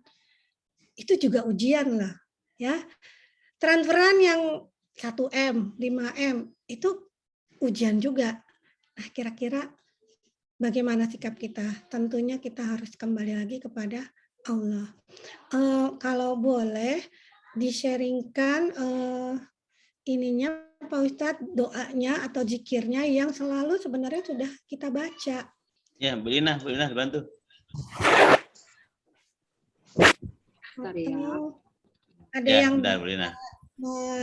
itu juga ujian lah. Ya, transferan yang 1M, 5M, itu ujian juga. Nah, kira-kira bagaimana sikap kita? Tentunya kita harus kembali lagi kepada Allah. Kalau boleh di-sharingkan ininya Pak Ustadz, doanya atau zikirnya yang selalu sebenarnya sudah kita baca. Ya, Bu Lina bantu. Bentar ya. Ada Ya, yang bentar Bu Lina.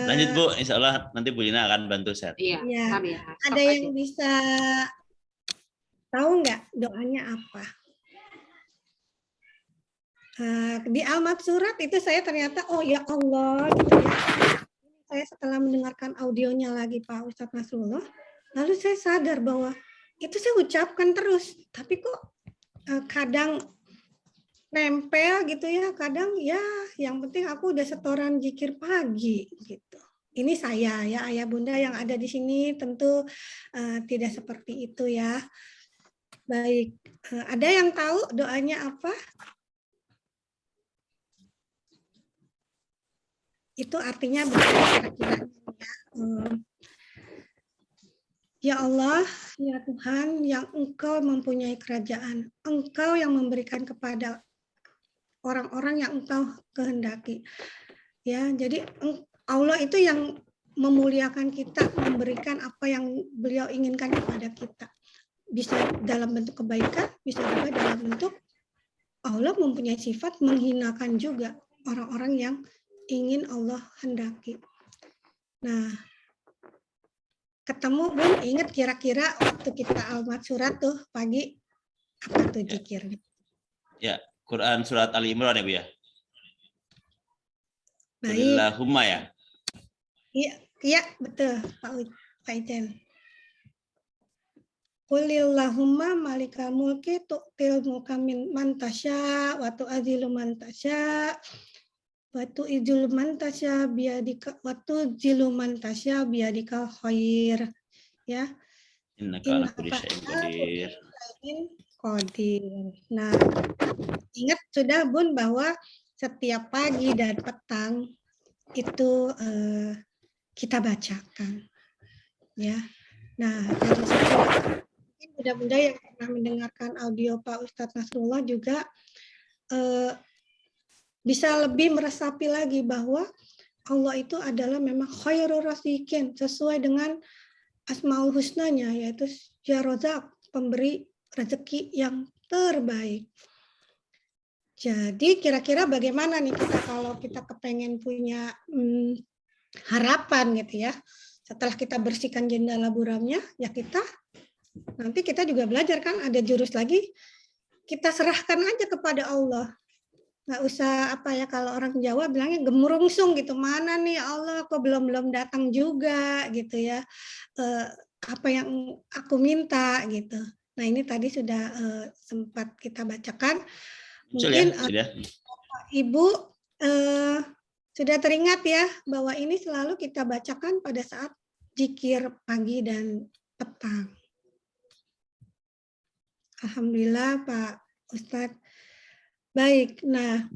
Lanjut Bu, insya Allah nanti Bu Lina akan bantu share. Iya, Ya, bentar ya. ada Stop yang aja. bisa tahu nggak doanya apa? Di Almat Surat itu saya ternyata, oh ya Allah, gitu ya. Saya setelah mendengarkan audionya lagi Pak Ustadz Nasrullah, lalu saya sadar bahwa itu saya ucapkan terus, tapi kok kadang nempel gitu ya, kadang ya yang penting aku udah setoran zikir pagi gitu. Ini saya ya, ayah bunda yang ada di sini tentu tidak seperti itu ya. Baik, ada yang tahu doanya apa? Itu artinya begini kira-kira ya. Ya Allah, ya Tuhan, yang Engkau mempunyai kerajaan, Engkau yang memberikan kepada orang-orang yang Engkau kehendaki. Ya, jadi Allah itu yang memuliakan kita, memberikan apa yang Beliau inginkan kepada kita. Bisa dalam bentuk kebaikan, bisa juga dalam bentuk Allah mempunyai sifat menghinakan juga orang-orang yang ingin Allah hendaki. Nah, ketemu Bun, ingat kira-kira waktu kita almat surat tuh pagi, apa tuh zikirnya? Ya, Quran surat Ali Imran ya Bu ya. Baik, Qulillahumma ya. iya betul Pak Ijen. Qulillahumma malikal mulki tu'til mulka man tasya wa tu'adzilu man tasya wa tu'izul man tasya biadika wa tu'zilu man tasya biadikal khair. Ya. Innaka ala kulli syai'in qadir. Qadir. Nah, ingat sudah Bun bahwa setiap pagi dan petang itu kita bacakan, ya. Nah, dari mudah-mudahan yang pernah mendengarkan audio Pak Ustadz Nasrullah juga bisa lebih meresapi lagi bahwa Allah itu adalah memang khairur razikin, sesuai dengan Asmaul Husnanya, yaitu Ya Razak, pemberi rezeki yang terbaik. Jadi kira-kira bagaimana nih kita kalau kita kepengen punya harapan gitu ya. Setelah kita bersihkan jendela buramnya, ya nanti kita juga belajar kan, ada jurus lagi, kita serahkan aja kepada Allah. Nggak usah apa ya, kalau orang Jawa bilangnya gemurungsung gitu, mana nih Allah kok belum datang juga gitu ya, apa yang aku minta gitu. Nah ini tadi sudah sempat kita bacakan. Mungkin Ya, Ibu sudah teringat ya bahwa ini selalu kita bacakan pada saat zikir pagi dan petang. Alhamdulillah Pak Ustadz. Baik, nah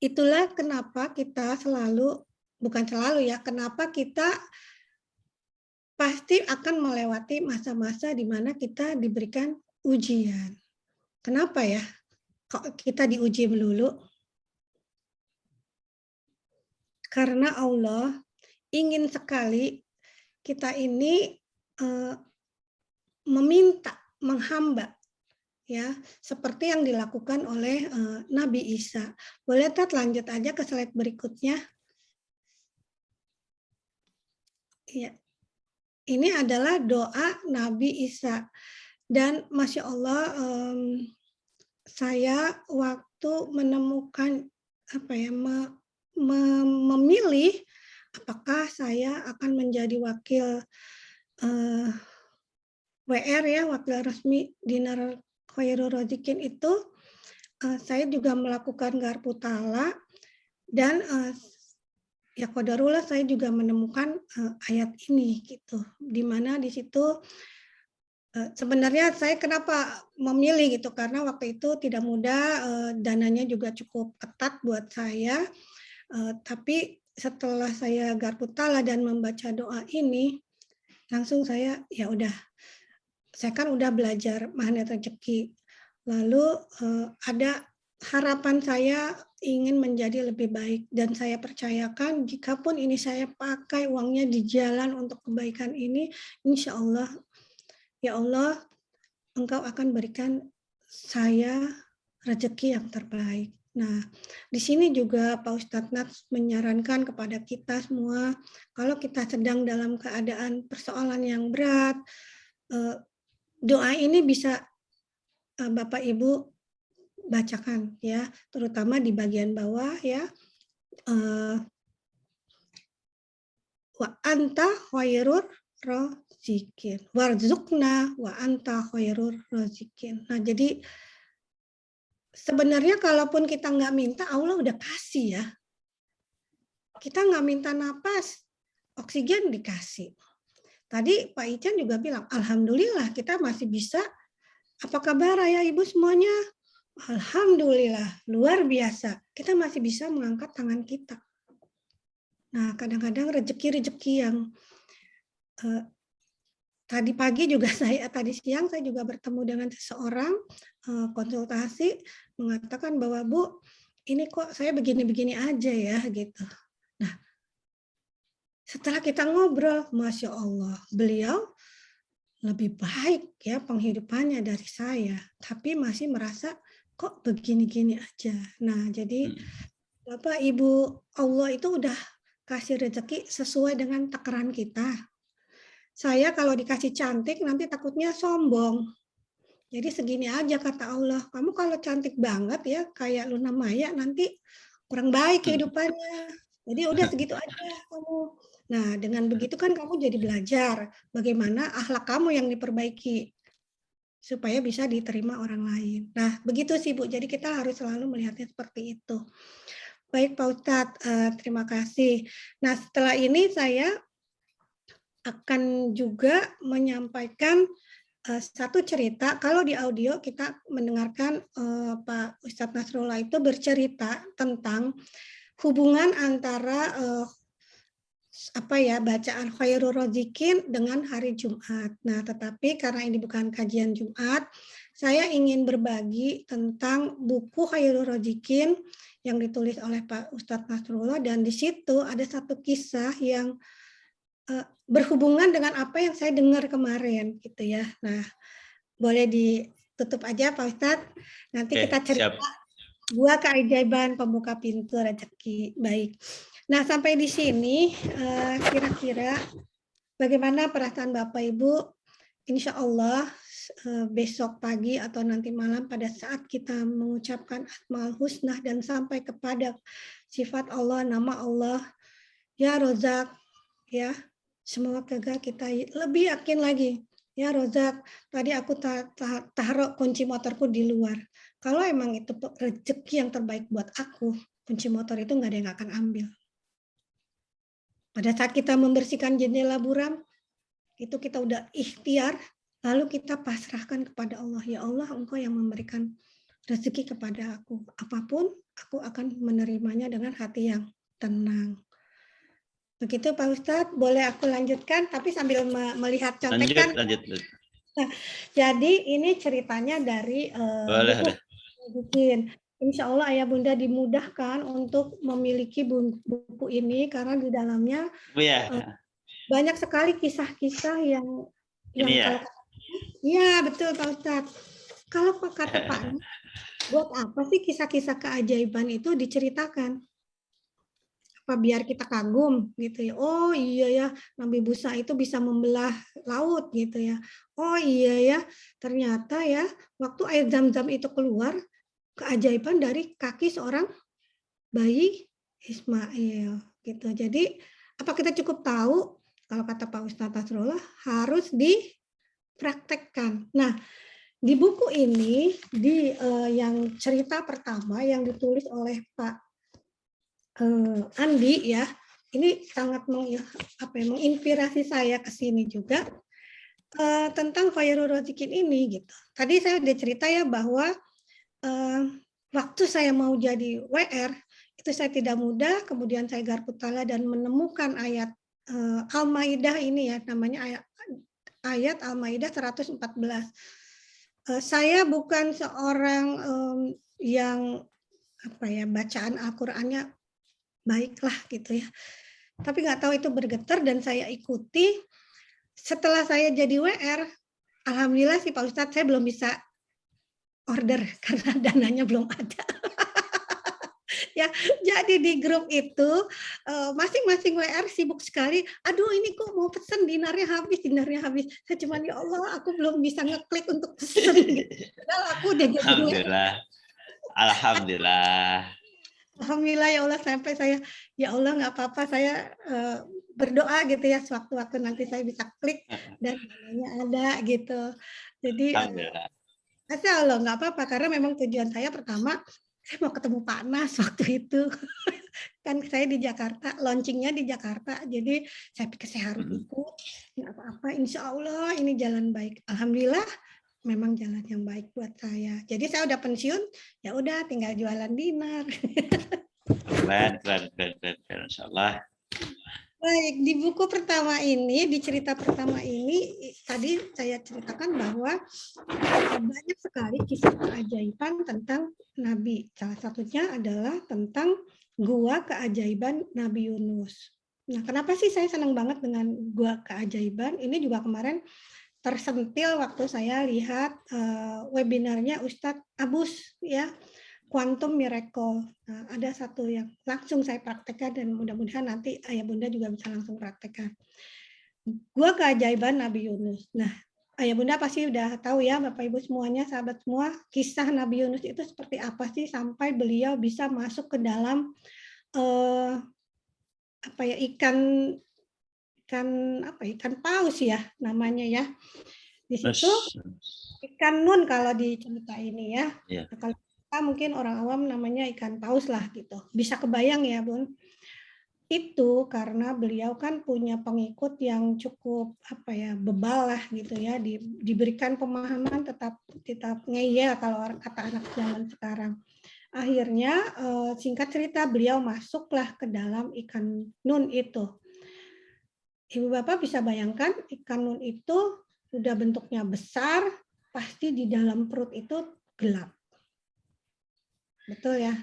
itulah kenapa kita kenapa kita pasti akan melewati masa-masa di mana kita diberikan ujian. Kenapa ya? Kok kita diuji melulu? Karena Allah ingin sekali kita ini meminta, menghamba, ya, seperti yang dilakukan oleh Nabi Isa. Boleh Tat lanjut aja ke slide berikutnya. Ya. Ini adalah doa Nabi Isa. Dan Masya Allah, saya waktu menemukan memilih apakah saya akan menjadi wakil WR ya, wakil resmi Dinar Khairur Razikin itu, saya juga melakukan Garpu Tala dan ya qadarullah saya juga menemukan ayat ini gitu, di mana di situ sebenarnya saya kenapa memilih gitu, karena waktu itu tidak mudah, dananya juga cukup ketat buat saya, tapi setelah saya Garpu Tala dan membaca doa ini, langsung saya ya udah, saya kan udah belajar magnet rezeki, lalu ada harapan saya ingin menjadi lebih baik, dan saya percayakan jikapun ini saya pakai uangnya di jalan untuk kebaikan ini, insya Allah, ya Allah, Engkau akan berikan saya rezeki yang terbaik. Nah, di sini juga Pak Ustadz Nats menyarankan kepada kita semua, kalau kita sedang dalam keadaan persoalan yang berat, doa ini bisa Bapak Ibu bacakan ya, terutama di bagian bawah ya. Wa anta khairur razikin, warzuqna wa anta khairur razikin. Nah, jadi sebenarnya kalaupun kita nggak minta, Allah udah kasih ya. Kita nggak minta napas, oksigen dikasih. Tadi Pak Ican juga bilang, alhamdulillah kita masih bisa. Apa kabar ya Ibu semuanya? Alhamdulillah, luar biasa. Kita masih bisa mengangkat tangan kita. Nah, kadang-kadang rezeki-rezeki yang tadi pagi juga tadi siang saya juga bertemu dengan seseorang konsultasi mengatakan bahwa Bu, ini kok saya begini-begini aja ya gitu. Nah, setelah kita ngobrol, Masya Allah, beliau lebih baik ya penghidupannya dari saya, tapi masih merasa kok begini-gini aja. Nah, jadi Bapak Ibu Allah itu udah kasih rezeki sesuai dengan takaran kita. Saya kalau dikasih cantik nanti takutnya sombong. Jadi segini aja kata Allah. Kamu kalau cantik banget ya kayak Luna Maya nanti kurang baik kehidupannya. Jadi udah segitu aja kamu. Nah dengan begitu kan kamu jadi belajar bagaimana akhlak kamu yang diperbaiki supaya bisa diterima orang lain. Nah begitu sih Bu. Jadi kita harus selalu melihatnya seperti itu. Baik Pak Ustadz, terima kasih. Nah setelah ini saya akan juga menyampaikan satu cerita. Kalau di audio kita mendengarkan Pak Ustadz Nasrullah itu bercerita tentang hubungan antara bacaan Khairul Rozikin dengan hari Jumat. Nah, tetapi karena ini bukan kajian Jumat, saya ingin berbagi tentang buku Khairul Rozikin yang ditulis oleh Pak Ustadz Nasrullah, dan di situ ada satu kisah yang berhubungan dengan apa yang saya dengar kemarin gitu ya. Nah, boleh ditutup aja Pak Ustadz. Nanti kita cerita dua keajaiban pembuka pintu rezeki. Baik. Nah, sampai di sini kira-kira bagaimana perasaan Bapak Ibu? Insya Allah besok pagi atau nanti malam pada saat kita mengucapkan Asmaul Husna dan sampai kepada sifat Allah, nama Allah, ya Rozak, ya. Semoga kita lebih yakin lagi. Ya Rozak, tadi aku taruh kunci motorku di luar. Kalau emang itu rezeki yang terbaik buat aku, kunci motor itu nggak ada yang akan ambil. Pada saat kita membersihkan jendela buram, itu kita udah ikhtiar, lalu kita pasrahkan kepada Allah. Ya Allah, Engkau yang memberikan rezeki kepada aku. Apapun, aku akan menerimanya dengan hati yang tenang. Begitu Pak Ustadz, boleh aku lanjutkan tapi sambil melihat contekan. Lanjut. Nah, jadi ini ceritanya dari buku bikin. Insya Allah ayah bunda dimudahkan untuk memiliki buku ini karena di dalamnya banyak sekali kisah-kisah yang ya betul Pak Ustadz. Kalau kata Pak, buat apa sih kisah-kisah keajaiban itu diceritakan? Biar kita kagum gitu ya. Oh iya ya, Nabi Musa itu bisa membelah laut gitu ya. Oh iya ya, ternyata ya waktu air Zam-Zam itu keluar, keajaiban dari kaki seorang bayi Ismail gitu. Jadi apa kita cukup tahu? Kalau kata Pak Ustadz Nasrullah harus dipraktekkan. Nah, di buku ini yang cerita pertama yang ditulis oleh Pak Andi ya, ini sangat menginspirasi saya ke sini juga tentang Khairul Rozikin ini gitu. Tadi saya udah cerita ya bahwa waktu saya mau jadi WR itu saya tidak mudah, kemudian saya garputala dan menemukan ayat Al-Maidah ini ya, namanya ayat Al-Maidah 114. Saya bukan seorang yang bacaan Al-Qur'annya baiklah gitu ya. Tapi nggak tahu itu bergetar dan saya ikuti. Setelah saya jadi WR, alhamdulillah sih Pak Ustadz saya belum bisa order karena dananya belum ada. Ya, jadi di grup itu masing-masing WR sibuk sekali. Aduh ini kok mau pesen dinarnya habis. Saya cuma ya Allah aku belum bisa ngeklik untuk pesen. Padahal aku udah jadi WR. Alhamdulillah ya Allah sampai saya ya Allah nggak apa-apa saya berdoa gitu ya sewaktu-waktu nanti saya bisa klik dan namanya ada gitu. Jadi Masya Allah nggak apa-apa karena memang tujuan saya pertama saya mau ketemu Pak Nas waktu itu kan saya di Jakarta launchingnya di Jakarta jadi saya pikir saya harus ikut nggak apa-apa Insya Allah ini jalan baik. Alhamdulillah memang jalan yang baik buat saya. Jadi saya udah pensiun, ya udah tinggal jualan dinar. Keren, insyaallah. Baik, di buku pertama ini, di cerita pertama ini, tadi saya ceritakan bahwa banyak sekali kisah keajaiban tentang Nabi. Salah satunya adalah tentang gua keajaiban Nabi Yunus. Nah, kenapa sih saya senang banget dengan gua keajaiban? Ini juga kemarin tersentil waktu saya lihat webinarnya Ustadz Abus ya, Quantum Miracle. Nah, ada satu yang langsung saya praktekkan dan mudah-mudahan nanti Ayah Bunda juga bisa langsung praktekkan. Gua keajaiban Nabi Yunus. Nah, Ayah Bunda pasti udah tahu ya Bapak Ibu semuanya, sahabat semua, kisah Nabi Yunus itu seperti apa sih sampai beliau bisa masuk ke dalam ikan paus ya namanya ya. Di situ ikan nun kalau di cerita ini ya. Iya. Nah, kalau kita mungkin orang awam namanya ikan paus lah gitu. Bisa kebayang ya Bun. Itu karena beliau kan punya pengikut yang cukup bebal lah gitu ya. Diberikan pemahaman tetap ngeyel kalau kata anak zaman sekarang. Akhirnya singkat cerita beliau masuklah ke dalam ikan nun itu. Ibu Bapak bisa bayangkan ikan nun itu udah bentuknya besar, pasti di dalam perut itu gelap. Betul ya?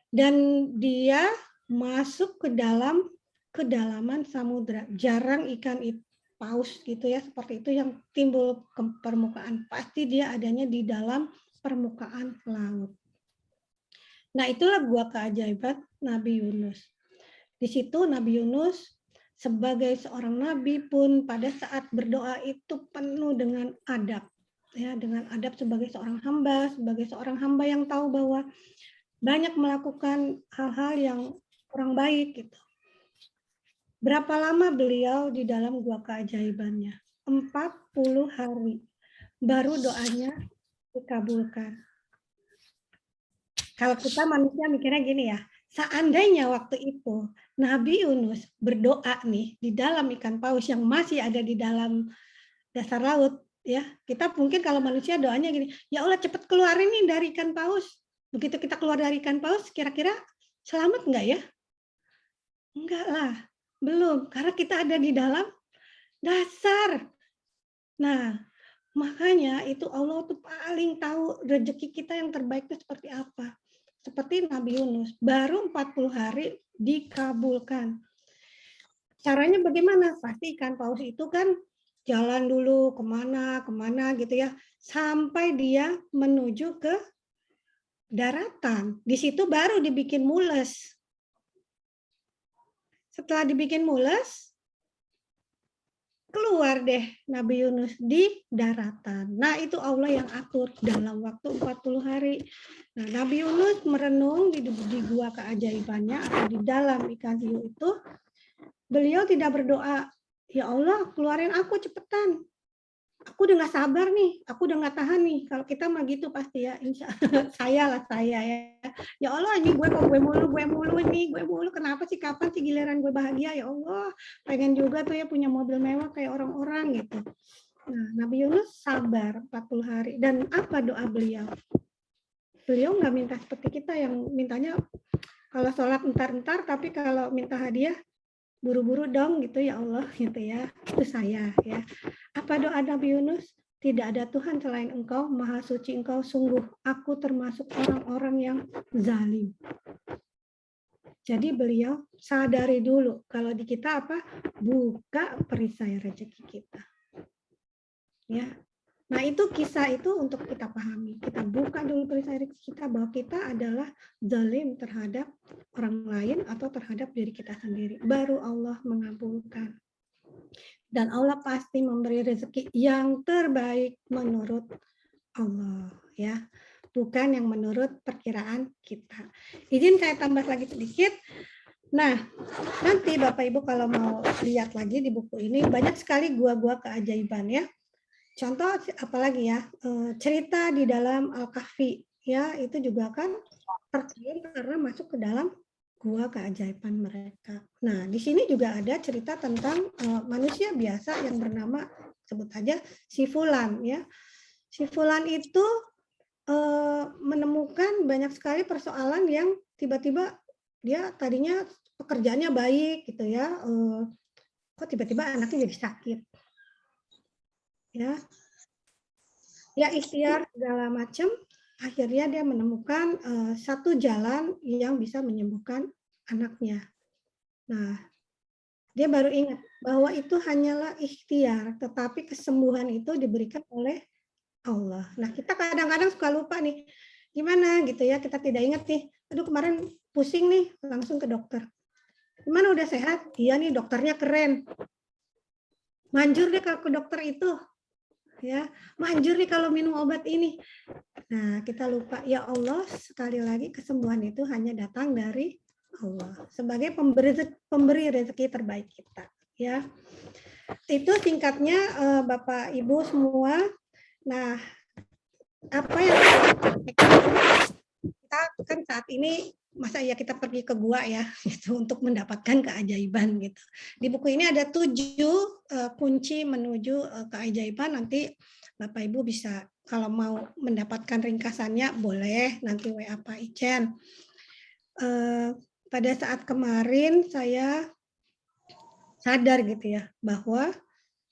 Dan dia masuk ke dalam kedalaman samudra. Jarang ikan paus gitu ya, seperti itu yang timbul ke permukaan. Pasti dia adanya di dalam permukaan laut. Nah, itulah gua keajaiban Nabi Yunus. Di situ Nabi Yunus sebagai seorang nabi pun pada saat berdoa itu penuh dengan adab. Ya, dengan adab sebagai seorang hamba yang tahu bahwa banyak melakukan hal-hal yang kurang baik gitu. Berapa lama beliau di dalam gua keajaibannya? 40 hari. Baru doanya dikabulkan. Kalau kita manusia mikirnya gini ya, seandainya waktu itu Nabi Yunus berdoa nih di dalam ikan paus yang masih ada di dalam dasar laut, ya kita mungkin kalau manusia doanya gini, ya Allah cepet keluarin nih dari ikan paus. Begitu kita keluar dari ikan paus, kira-kira selamat nggak ya? Enggak lah, belum, karena kita ada di dalam dasar. Nah, makanya itu Allah tuh paling tahu rezeki kita yang terbaik itu seperti apa. Seperti Nabi Yunus, baru 40 hari dikabulkan. Caranya bagaimana? Pasti ikan paus itu kan jalan dulu kemana gitu ya, sampai dia menuju ke daratan. Di situ baru dibikin mules. Setelah dibikin mules, keluar deh Nabi Yunus di daratan. Nah, itu Allah yang atur dalam waktu 40 hari. Nah, Nabi Yunus merenung di gua keajaibannya atau di dalam ikan hiu itu, beliau tidak berdoa, ya Allah keluarin aku cepetan. Aku udah nggak sabar nih, aku udah nggak tahan nih. Kalau kita mah gitu pasti ya, insya Allah saya ya. Ya Allah ini gue mulu nih, gue mulu. Kenapa sih, kapan sih giliran gue bahagia ya Allah? Pengen juga tuh ya punya mobil mewah kayak orang-orang gitu. Nah, Nabi Yunus sabar 40 hari. Dan apa doa beliau? Beliau nggak minta seperti kita yang mintanya kalau sholat entar-entar, tapi kalau minta hadiah buru-buru dong gitu ya Allah gitu ya. Itu saya ya. Apa doa Nabi Yunus? Tidak ada Tuhan selain Engkau, Maha Suci Engkau, sungguh aku termasuk orang-orang yang zalim. Jadi beliau sadari dulu kalau di kita apa? Buka perisai rezeki kita. Ya. Nah, itu kisah itu untuk kita pahami. Kita buka dulu perisai rezeki kita bahwa kita adalah zalim terhadap orang lain atau terhadap diri kita sendiri. Baru Allah mengabulkan. Dan Allah pasti memberi rezeki yang terbaik menurut Allah, ya, bukan yang menurut perkiraan kita. Izin saya tambah lagi sedikit. Nah, nanti Bapak Ibu kalau mau lihat lagi di buku ini banyak sekali gua-gua keajaiban ya. Contoh apalagi ya, cerita di dalam Al-Kahfi ya, itu juga kan terkait karena masuk ke dalam gua keajaiban mereka. Nah, di sini juga ada cerita tentang manusia biasa yang bernama, sebut aja si Fulan ya. Si Fulan itu menemukan banyak sekali persoalan yang tiba-tiba dia tadinya pekerjaannya baik gitu ya, kok tiba-tiba anaknya jadi sakit, ya ikhtiar segala macam, akhirnya dia menemukan satu jalan yang bisa menyembuhkan anaknya. Nah, dia baru ingat bahwa itu hanyalah ikhtiar, tetapi kesembuhan itu diberikan oleh Allah. Nah, kita kadang-kadang suka lupa nih, gimana gitu ya, kita tidak ingat nih, aduh kemarin pusing nih, langsung ke dokter. Gimana udah sehat? Iya nih dokternya keren. Manjur deh ke dokter itu. Ya, manjur nih kalau minum obat ini. Nah, kita lupa, ya Allah, sekali lagi kesembuhan itu hanya datang dari Allah sebagai pemberi rezeki terbaik kita, ya. Itu singkatnya Bapak Ibu semua. Nah, apa yang kita kan saat ini, masa ya kita pergi ke gua ya gitu untuk mendapatkan keajaiban gitu. Di buku ini ada 7 kunci menuju keajaiban. Nanti Bapak Ibu bisa kalau mau mendapatkan ringkasannya boleh nanti WA Pak Ijen. Pada saat kemarin saya sadar gitu ya bahwa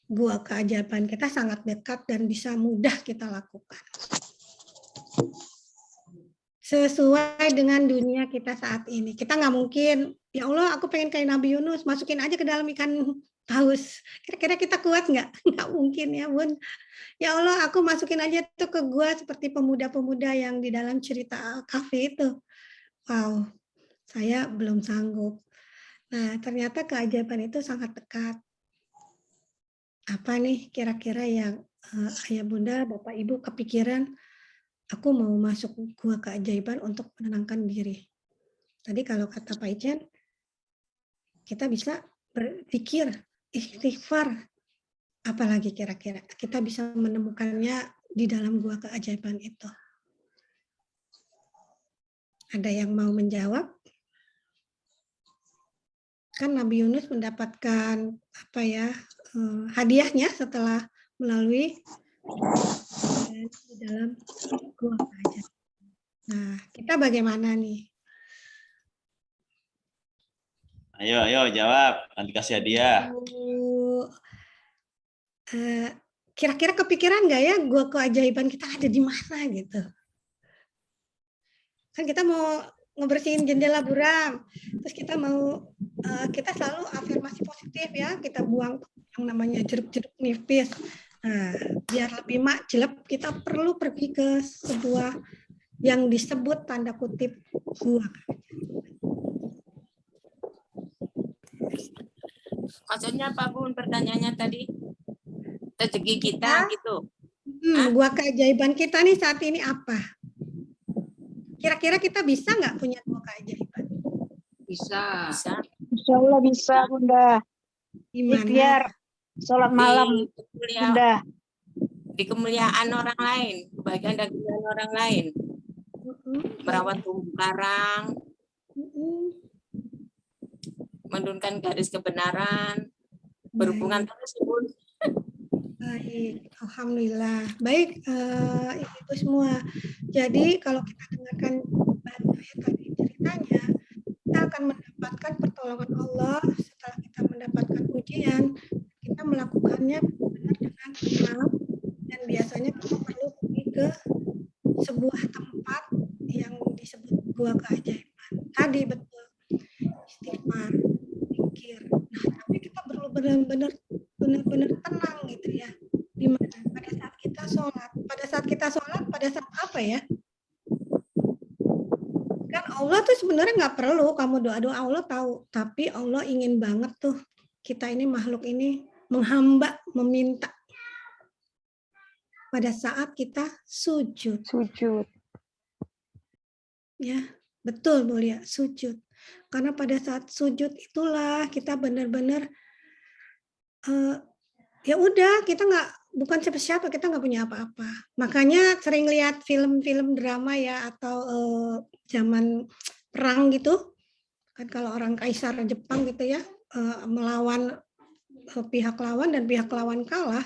gua keajaiban kita sangat dekat dan bisa mudah kita lakukan. Sesuai dengan dunia kita saat ini. Kita nggak mungkin, ya Allah aku pengen kayak Nabi Yunus, masukin aja ke dalam ikan paus. Kira-kira kita kuat nggak? Nggak mungkin ya Bun. Ya Allah aku masukin aja tuh ke gua seperti pemuda-pemuda yang di dalam cerita Al-Kahfi itu. Wow, saya belum sanggup. Nah ternyata keajaiban itu sangat dekat. Apa nih kira-kira yang Ayah Bunda, Bapak Ibu kepikiran, aku mau masuk gua keajaiban untuk menenangkan diri. Tadi kalau kata Pak Ijen, kita bisa berpikir, istighfar, apalagi kira-kira kita bisa menemukannya di dalam gua keajaiban itu. Ada yang mau menjawab? Kan Nabi Yunus mendapatkan apa ya hadiahnya setelah melalui di dalam gua keajaiban. Nah, kita bagaimana nih? Ayo jawab, nanti kasih hadiah. Kira-kira kepikiran nggak ya gua keajaiban kita ada di mana gitu? Kan kita mau ngebersihin jendela buram, terus kita mau kita selalu afirmasi positif ya, kita buang yang namanya jeruk-jeruk nipis. Nah, biar lebih makjeleb kita perlu pergi ke sebuah yang disebut tanda kutip gua. Maksudnya apa Bun pertanyaannya tadi? Rezeki kita gitu. Gua keajaiban kita nih saat ini apa? Kira-kira kita bisa nggak punya gua keajaiban? Bisa. Bisa. Insya Allah bisa, Bunda. Gimana? Ikhtiar, sholat malam, Bunda. Di kemuliaan orang lain, kebahagiaan dan kemuliaan orang lain. Merawat terumbu karang, menurunkan garis kebenaran, berhubungan terus Bun. Baik, alhamdulillah. Baik, Ibu semua. Jadi kalau kita dengarkan tadi ceritanya, kita akan mendapatkan pertolongan Allah setelah kita mendapatkan ujian. Kita melakukannya benar dengan tenang dan biasanya kita perlu pergi ke sebuah tempat yang disebut gua keajaiban. Tadi betul istighfar, zikir. Nah, tapi kita perlu benar-benar tenang gitu ya. Dimana pada saat kita sholat, pada saat apa ya? Kan Allah tuh sebenarnya nggak perlu kamu doa-doa, Allah tahu. Tapi Allah ingin banget tuh kita ini makhluk ini menghamba, meminta. Pada saat kita sujud. Sujud. Ya, betul Mulia, sujud. Karena pada saat sujud itulah kita benar-benar ya udah kita bukan siapa-siapa, kita nggak punya apa-apa. Makanya sering lihat film-film drama ya atau zaman perang gitu kan, kalau orang kaisar Jepang gitu ya melawan pihak lawan dan pihak lawan kalah,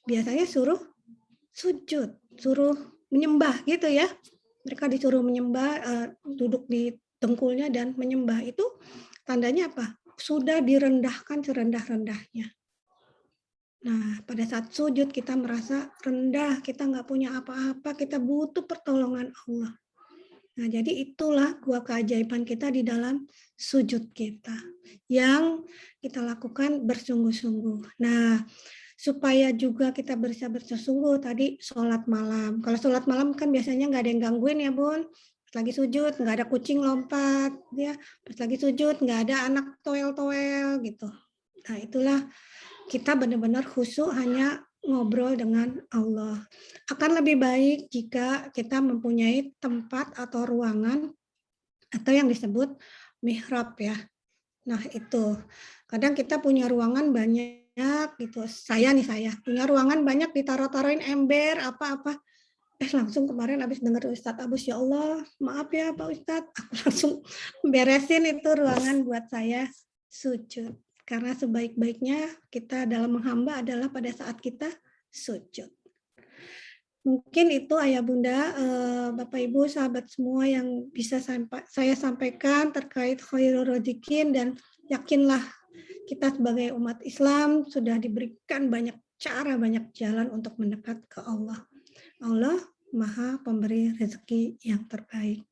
biasanya suruh sujud, suruh menyembah gitu ya. Mereka disuruh menyembah, duduk di dengkulnya dan menyembah. Itu tandanya apa? Sudah direndahkan serendah-rendahnya. Nah, pada saat sujud kita merasa rendah, kita nggak punya apa-apa, kita butuh pertolongan Allah. Nah, jadi itulah dua keajaiban kita di dalam sujud kita yang kita lakukan bersungguh-sungguh. Nah, supaya juga kita bisa bersungguh tadi sholat malam. Kalau sholat malam kan biasanya nggak ada yang gangguin ya Bun. Pas lagi sujud nggak ada kucing lompat, ya. Pas lagi sujud nggak ada anak toel-toel gitu. Nah, itulah kita benar-benar khusyuk hanya ngobrol dengan Allah. Akan lebih baik jika kita mempunyai tempat atau ruangan atau yang disebut mihrab ya. Nah, itu. Kadang kita punya ruangan banyak gitu. Saya punya ruangan banyak ditaruh-taruhin ember apa-apa. Langsung kemarin habis dengar Ustadz Abus, ya Allah, maaf ya Pak Ustadz, aku langsung beresin itu ruangan buat saya sujud. Karena sebaik-baiknya kita dalam menghamba adalah pada saat kita sujud. Mungkin itu Ayah Bunda, Bapak Ibu, sahabat semua yang bisa saya sampaikan terkait khairul razikin, dan yakinlah kita sebagai umat Islam sudah diberikan banyak cara, banyak jalan untuk mendekat ke Allah. Allah Maha Pemberi rezeki yang terbaik.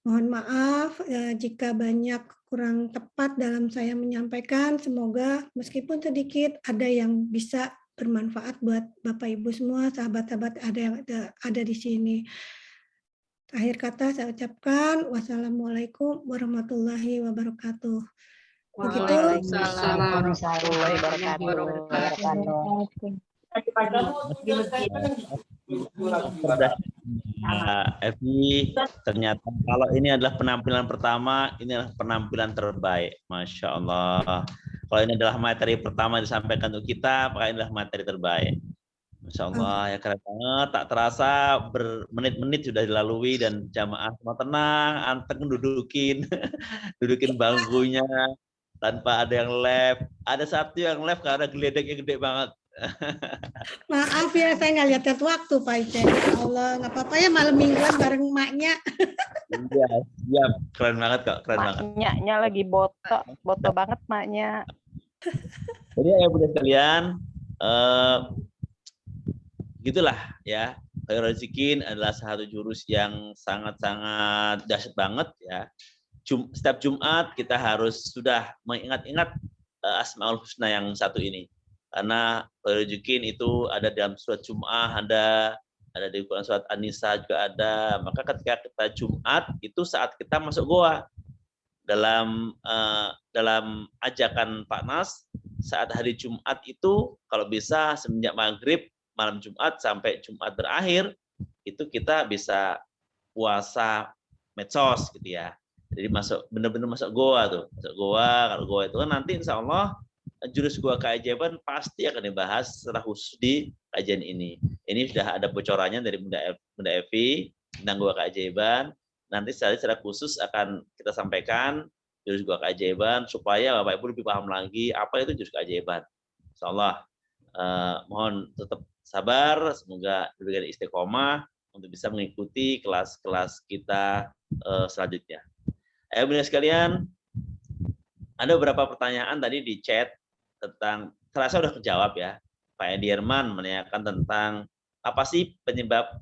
Mohon maaf jika banyak kurang tepat dalam saya menyampaikan. Semoga meskipun sedikit ada yang bisa bermanfaat buat Bapak Ibu semua, sahabat-sahabat yang ada di sini. Akhir kata saya ucapkan wassalamualaikum warahmatullahi wabarakatuh. Begitu. Waalaikumsalam warahmatullahi wabarakatuh. Evi, ternyata kalau ini adalah penampilan pertama, ini adalah penampilan terbaik. Masya Allah. Kalau ini adalah materi pertama yang disampaikan untuk kita, maka ini adalah materi terbaik. Masya Allah, ya keren banget. Tak terasa bermenit-menit sudah dilalui dan jamaah semua tenang, anteng dudukin, dudukin bangkunya tanpa ada yang left. Ada satu yang left karena geledeknya gede banget. Maaf ya, saya nggak lihat waktu Pak Ice. Ya Allah, nggak apa-apa ya, malam mingguan bareng emaknya. Iya, siap. Keren banget kok, keren banget. Maknya lagi boto banget maknya. Jadi ya Bunda sekalian, gitulah ya. Khairul Razikin adalah satu jurus yang sangat-sangat dahsyat banget ya. Setiap Jumat kita harus sudah mengingat-ingat Asmaul Husna yang satu ini. Karena Khairul Razikin itu ada dalam surat Jum'ah, ada di Quran surat An-Nisa juga ada. Maka ketika kita Jumat itu saat kita masuk goa. Dalam ajakan Pak Nas, saat hari Jumat itu kalau bisa semenjak maghrib malam Jumat sampai Jumat berakhir itu kita bisa puasa medsos gitu ya. Jadi benar-benar masuk goa tuh, masuk goa. Kalau goa itu kan nanti insya Allah jurus goa keajaiban pasti akan dibahas secara khusus di kajian ini. Ini sudah ada bocorannya dari Bunda Evi tentang goa keajaiban. Nanti secara khusus akan kita sampaikan jurus goa keajaiban supaya Bapak Ibu lebih paham lagi apa itu jurus keajaiban. Insyaallah mohon tetap sabar, semoga diberikan istiqomah untuk bisa mengikuti kelas-kelas kita selanjutnya. Ayo Bunda sekalian, ada beberapa pertanyaan tadi di chat tentang, terasa sudah terjawab ya. Pak Edirman menanyakan tentang apa sih penyebab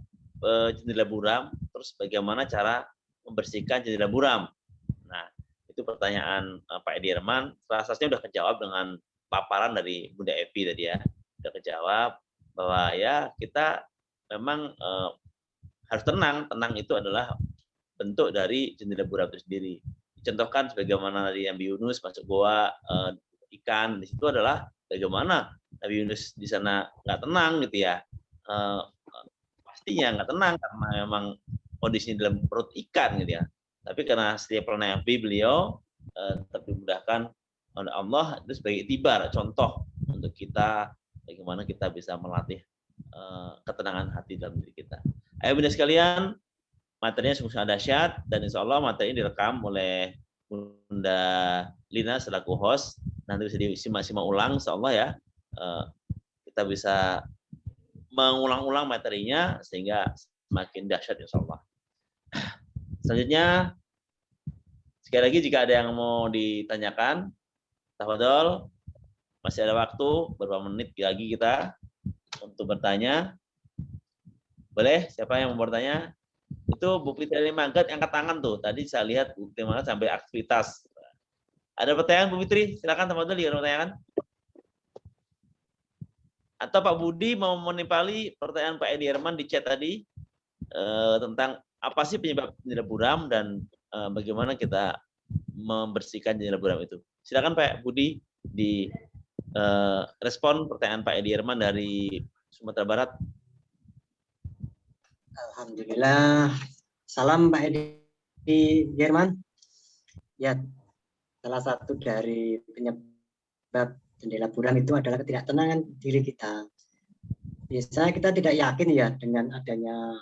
jendela buram, terus bagaimana cara membersihkan jendela buram. Nah, itu pertanyaan Pak Edirman, rasanya sudah terjawab dengan paparan dari Bunda Evi tadi ya. Sudah terjawab bahwa ya kita memang harus tenang. Tenang itu adalah bentuk dari jendela buram itu sendiri. Dicontohkan sebagaimana dari Nabi Yunus masuk goa ikan, di situ adalah bagaimana Nabi Yunus di sana nggak tenang gitu ya. Pastinya nggak tenang karena memang kondisinya dalam perut ikan gitu ya. Tapi karena setiap Nabi beliau dimudahkan oleh Allah itu sebagai itibar, contoh untuk kita bagaimana kita bisa melatih ketenangan hati dalam diri kita. Ayo Bunda sekalian, materinya sungguh dahsyat dan insya Allah materi ini direkam oleh Bunda Lina selaku host. Nanti bisa disimak-simak ulang insya Allah ya. Kita bisa mengulang-ulang materinya sehingga semakin dahsyat insya Allah. Selanjutnya Sekali lagi jika ada yang mau ditanyakan, tafadhol. Masih ada waktu beberapa menit lagi kita untuk bertanya. Boleh? Siapa yang mau bertanya? Itu Bu Fitri Manggat angkat tangan tuh. Tadi saya lihat Bu Fitri Manggat sampai aktivitas. Ada pertanyaan Bu Fitri? Silakan tafadhol jika ada pertanyaan. Atau Pak Budi mau menimpali pertanyaan Pak Edi Herman di chat tadi tentang apa sih penyebab jendela buram dan bagaimana kita membersihkan jendela buram itu. Silakan Pak Budi di respon pertanyaan Pak Edi Herman dari Sumatera Barat. Alhamdulillah. Salam Pak Edi Jerman. Ya, salah satu dari penyebab jendela buram itu adalah ketidaktenangan diri kita. Biasanya kita tidak yakin ya dengan adanya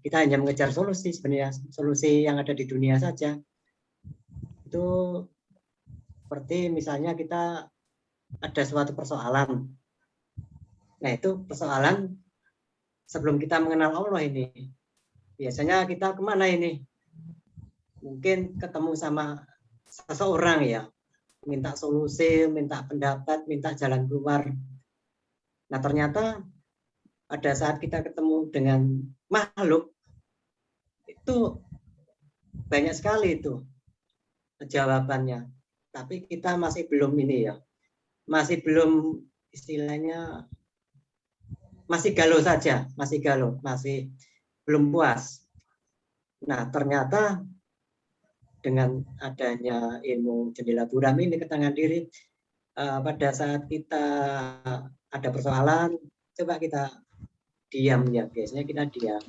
kita hanya mengejar solusi, sebenarnya solusi yang ada di dunia saja. Itu seperti misalnya kita ada suatu persoalan. Nah, itu persoalan sebelum kita mengenal Allah ini. Biasanya kita kemana ini? Mungkin ketemu sama seseorang ya, minta solusi, minta pendapat, minta jalan keluar. Nah, ternyata pada saat kita ketemu dengan makhluk, itu banyak sekali itu jawabannya. Tapi kita masih belum ini ya, masih belum istilahnya, masih galau saja, masih galau, masih belum puas. Nah, ternyata dengan adanya ilmu jendela buram ini ke tangan diri, pada saat kita ada persoalan, coba kita diam ya, biasanya kita diam,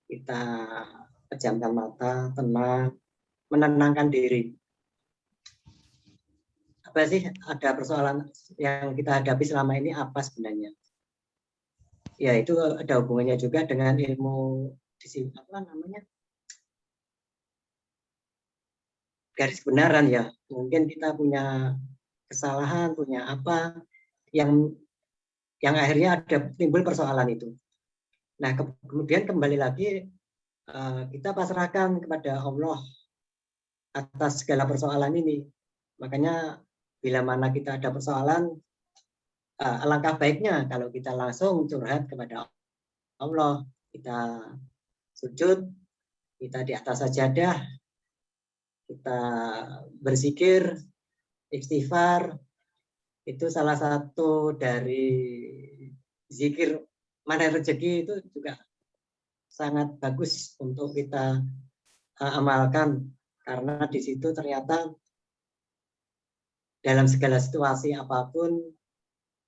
kita pejamkan mata, tenang, menenangkan diri. Apa sih ada persoalan yang kita hadapi selama ini apa sebenarnya? Ya, itu ada hubungannya juga dengan ilmu garis kebenaran ya. Mungkin kita punya kesalahan, punya apa yang akhirnya ada timbul persoalan itu. Nah, kemudian kembali lagi kita pasrahkan kepada Allah atas segala persoalan ini. Makanya bila mana kita ada persoalan, alangkah baiknya kalau kita langsung curhat kepada Allah. Kita sujud, kita di atas sajadah, kita berzikir, istighfar. Itu salah satu dari zikir mana rezeki, itu juga sangat bagus untuk kita amalkan, karena di situ ternyata dalam segala situasi apapun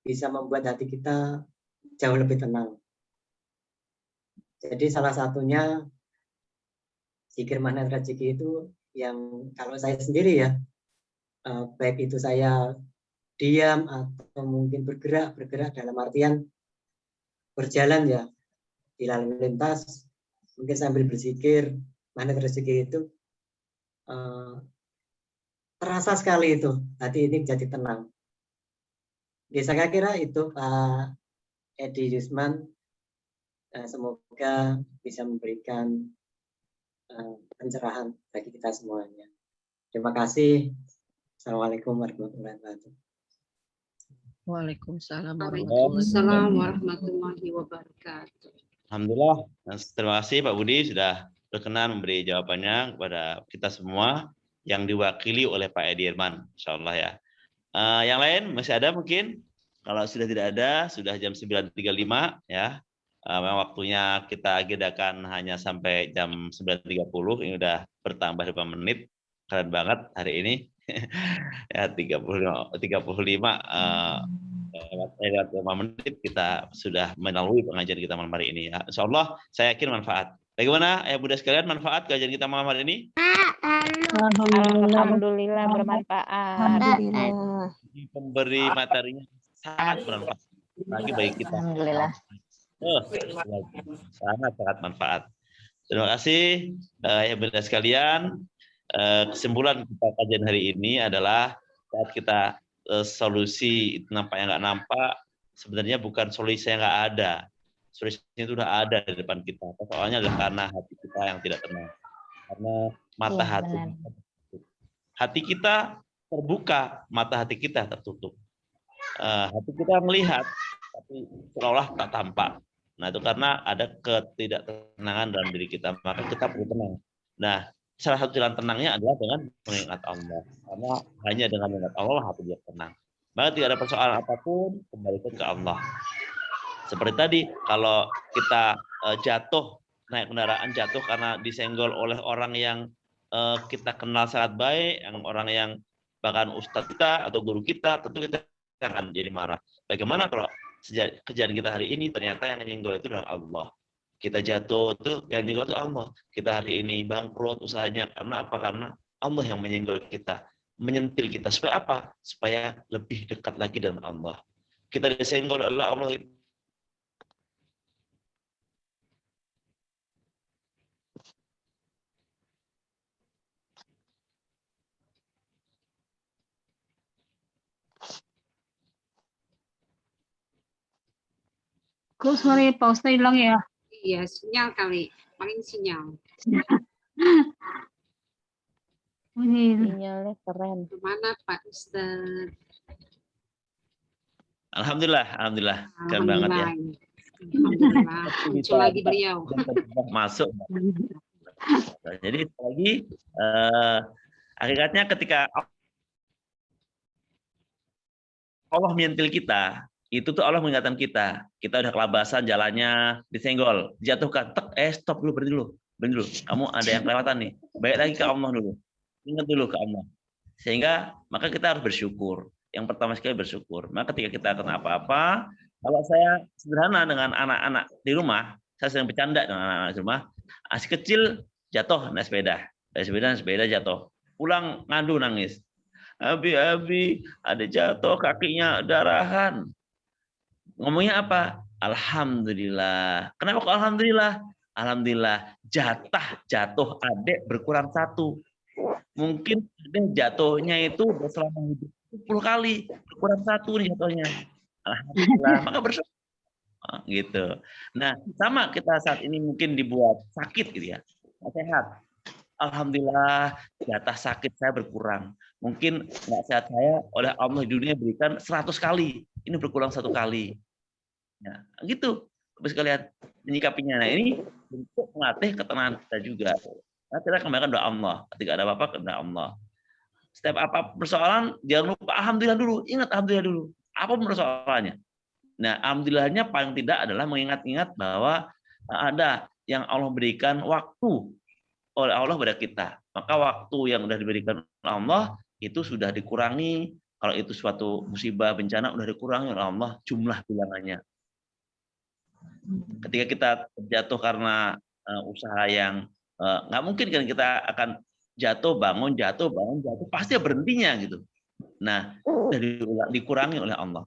bisa membuat hati kita jauh lebih tenang. Jadi salah satunya zikir mana rezeki itu yang kalau saya sendiri ya, baik itu saya diam atau mungkin bergerak dalam artian berjalan ya di lalu lintas, mungkin sambil berzikir mana rezeki itu, terasa sekali itu hati ini jadi tenang. Jadi saya kira itu Pak Edi Yusman, semoga bisa memberikan pencerahan bagi kita semuanya. Terima kasih. Assalamualaikum warahmatullahi wabarakatuh. Waalaikumsalam Waalaikumsalam warahmatullahi wabarakatuh. Alhamdulillah. Terima kasih Pak Budi sudah berkenan memberi jawabannya kepada kita semua yang diwakili oleh Pak Edi Herman. Insyaallah ya. Yang lain masih ada mungkin? Kalau sudah tidak ada, sudah jam 9.35 ya. Memang waktunya kita agendakan hanya sampai jam 9.30. Ini udah bertambah 5 menit. Keren banget hari ini. Ya 35 menit kita sudah melalui pengajian kita malam hari ini ya. Insyaallah saya yakin manfaat. Bagaimana ya Bunda sekalian manfaat kajian kita malam hari ini? Alhamdulillah bermanfaat. Pemberi materinya sangat bermanfaat lagi bagi kita. Alhamdulillah. Sangat manfaat. Terima kasih ya Bunda sekalian. Kesimpulan kita kajian hari ini adalah saat kita solusi nampak yang nggak nampak, sebenarnya bukan solusi yang nggak ada. solusinya itu udah ada di depan kita. Soalnya adalah karena hati kita yang tidak tenang. Karena mata Iya, hati benar. kita tertutup. Hati kita terbuka, mata hati kita tertutup. Hati kita melihat, tapi seolah tak tampak. Nah, itu karena ada ketidaktenangan dalam diri kita. Maka kita perlu tenang. Nah, salah satu jalan tenangnya adalah dengan mengingat Allah. Karena hanya dengan mengingat Allah hati dia tenang. Maka tidak ada persoalan apapun, kembalikan ke Allah. Seperti tadi, kalau kita jatuh, naik kendaraan jatuh karena disenggol oleh orang yang kita kenal sangat baik, orang yang bahkan ustadz kita atau guru kita, tentu kita akan jadi marah. Bagaimana kalau kejadian kita hari ini ternyata yang menyenggol itu adalah Allah. Kita jatuh itu yang menyenggol itu Allah. Kita hari ini bangkrut usahanya karena apa? Karena Allah yang menyenggol kita, menyentil kita. Supaya apa? Supaya lebih dekat lagi dengan Allah. Kita disenggol adalah Allah. Kok suara Pak Ustadz hilang ya? Iya, sinyal kali. Paling sinyal. Sinyalnya keren. Kemana Pak Ustadz? Alhamdulillah, keren banget ya. Alhamdulillah. Muncul lagi beliau. Masuk. Jadi lagi hakikatnya ketika Allah menyentil kita, itu tuh Allah mengingatkan kita. Kita udah kelabasan jalannya, disenggol, dijatuhkan, stop dulu, berhenti dulu. Kamu ada yang kelewatan nih. Balik lagi ke Allah dulu. Ingat dulu ke Allah. Sehingga maka kita harus bersyukur. Yang pertama sekali bersyukur. Maka ketika kita kena apa-apa, kalau saya sederhana dengan anak-anak di rumah, saya sering bercanda dengan anak-anak di rumah, masih kecil jatuh naik sepeda. Dari sepeda jatuh. Pulang ngadu nangis. Abi, ada jatuh kakinya darahan. Ngomongnya apa? Alhamdulillah. Kenapa kok alhamdulillah? Alhamdulillah jatuh adik berkurang 1. Mungkin adik jatuhnya itu selama hidup 10 kali, berkurang 1 nih jatuhnya. Alhamdulillah, maka bersyukur. Gitu. Nah, sama kita saat ini mungkin dibuat sakit gitu ya. Sehat. Alhamdulillah jatah sakit saya berkurang. Mungkin nggak sehat saya oleh Allah di dunia berikan 100 kali. Ini berkurang 1 kali. Ya, gitu. Terus kalian menyikapinya. Nah, ini untuk melatih ketenangan kita juga. Nah, kita kembalikan doa Allah. Ketika ada apa-apa, kepada Allah. Setiap apa persoalan, jangan lupa alhamdulillah dulu. Ingat alhamdulillah dulu. Apa persoalannya? Nah, alhamdulillahnya paling tidak adalah mengingat-ingat bahwa ada yang Allah berikan waktu oleh Allah kepada kita. Maka waktu yang sudah diberikan oleh Allah itu sudah dikurangi. Kalau itu suatu musibah bencana sudah dikurangi oleh Allah jumlah bilangannya. Ketika kita jatuh karena usaha yang nggak mungkin kan kita akan jatuh bangun pasti berhentinya gitu. Nah, dikurangi oleh Allah.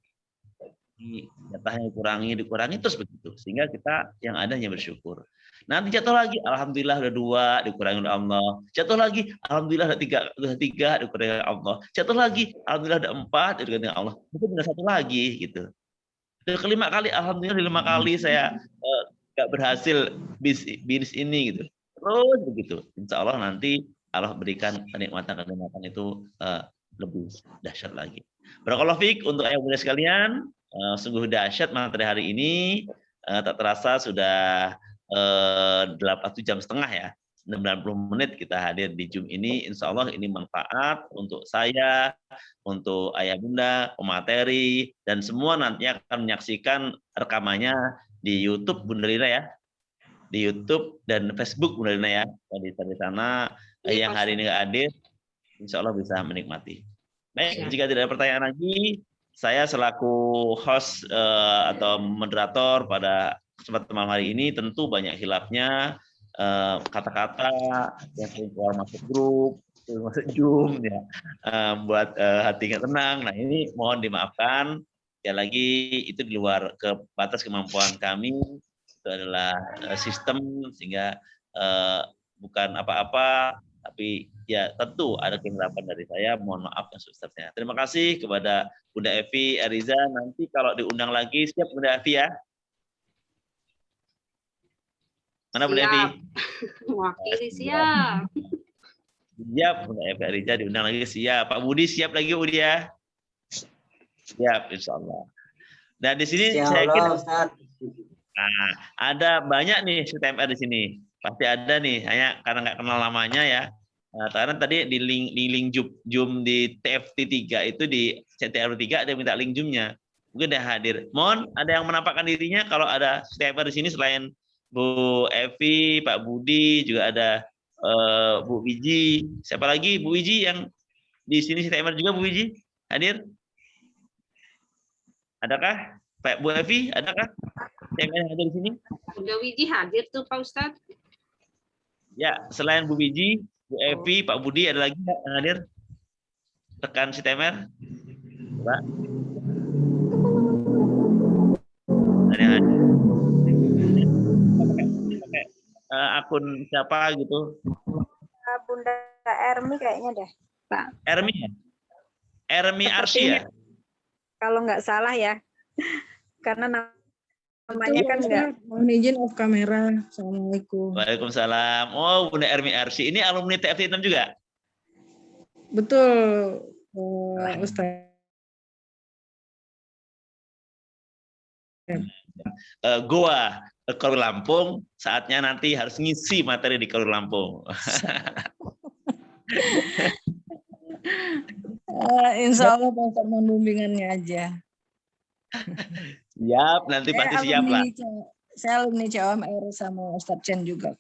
Jatahnya dikurangi terus begitu sehingga kita yang ada hanya bersyukur. Nanti jatuh lagi, alhamdulillah udah 2 dikurangi oleh Allah. Jatuh lagi, alhamdulillah udah 3 dikurangi oleh Allah. Jatuh lagi, alhamdulillah udah 4 dikurangi oleh Allah. Mungkin udah 1 lagi gitu. Itu kelima kali, alhamdulillah 5 kali saya nggak berhasil bisnis ini gitu. Terus begitu. Insya Allah nanti Allah berikan kenikmatan itu lebih dahsyat lagi. Barakallahu fiik untuk ayah bunda sekalian. Sungguh dahsyat materi hari ini. Tak terasa sudah 1 jam setengah ya. 90 menit kita hadir di Zoom ini. Insya Allah ini manfaat untuk saya, untuk ayah bunda, pemateri, dan semua nantinya akan menyaksikan rekamannya di YouTube Bunda Lina ya. Di YouTube dan Facebook Bunda Lina ya. Di sana yang hari ini nggak hadir, insya Allah bisa menikmati. Baik, jika tidak ada pertanyaan lagi, saya selaku host atau moderator pada kesempatan malam hari ini tentu banyak hilafnya, kata-kata yang sering keluar masuk grup, masuk Zoom ya, buat hati nggak tenang. Nah ini mohon dimaafkan. Ya lagi itu di luar batas kemampuan kami. Itu adalah sistem sehingga bukan apa-apa, tapi ya tentu ada kehilafan dari saya. Mohon maaf yang sebesar-besarnya. Terima kasih kepada Bunda Evi, Ariza. Nanti kalau diundang lagi siap Bunda Evi ya. Mana Bunda Evi? Mewakili siap. Siap, Bunda Evi Arija diundang lagi, siap. Pak Budi siap lagi Budi ya? Siap, insya Allah. Dan di sini Insya saya kira Allah, Ustaz. nah, ada banyak nih CTMR di sini. Pasti ada nih, hanya karena nggak kenal namanya ya. Nah, karena tadi di link Zoom di TFT 3 itu di CTR 3 ada yang minta link Zoom-nya. Mungkin udah hadir. Mohon ada yang menampakkan dirinya kalau ada CTMR di sini selain Bu Evi, Pak Budi, juga ada Bu Wiji. Siapa lagi Bu Wiji yang di sini CTMR juga Bu Wiji? Hadir? Adakah? Pak Bu Evi, adakah CTMR yang hadir di sini? Bunda Wiji hadir tuh Pak Ustadz. Ya, selain Bu Wiji, Bu Evi, Pak Budi, ada lagi nggak yang hadir? Rekan CTMR? Pak. Ada yang hadir? Pakai akun siapa gitu? Bunda Ermi kayaknya deh, Pak. Ermi ya? Ermi Arsy ya? Kalau nggak salah ya. Karena namanya kan nggak. Mohon izin off kamera. Assalamualaikum. Waalaikumsalam. Oh, Bunda Ermi Arsy. Ini alumni TFT 6 juga? Betul, Ustaz. Goa Korwil Lampung, saatnya nanti harus ngisi materi di Korwil Lampung. Insya Allah Pak Ustaz membimbingannya aja. Siap, nanti pasti siap lah. Saya alumni COMR sama Ustadz Chen juga.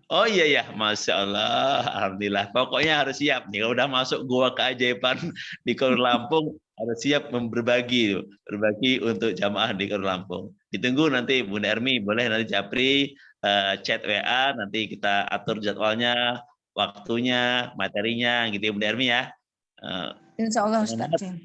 Oh iya ya, Masya Allah, Alhamdulillah. Pokoknya harus siap nih. Kalau udah masuk Goa Keajaiban di Korwil Lampung, harus siap berbagi untuk jamaah di Korwil Lampung. Ditunggu nanti Bunda Ermi, boleh nanti Japri chat WA, nanti kita atur jadwalnya, waktunya, materinya, gitu ya Bunda Ermi ya. Insya Allah Ustadz Chen.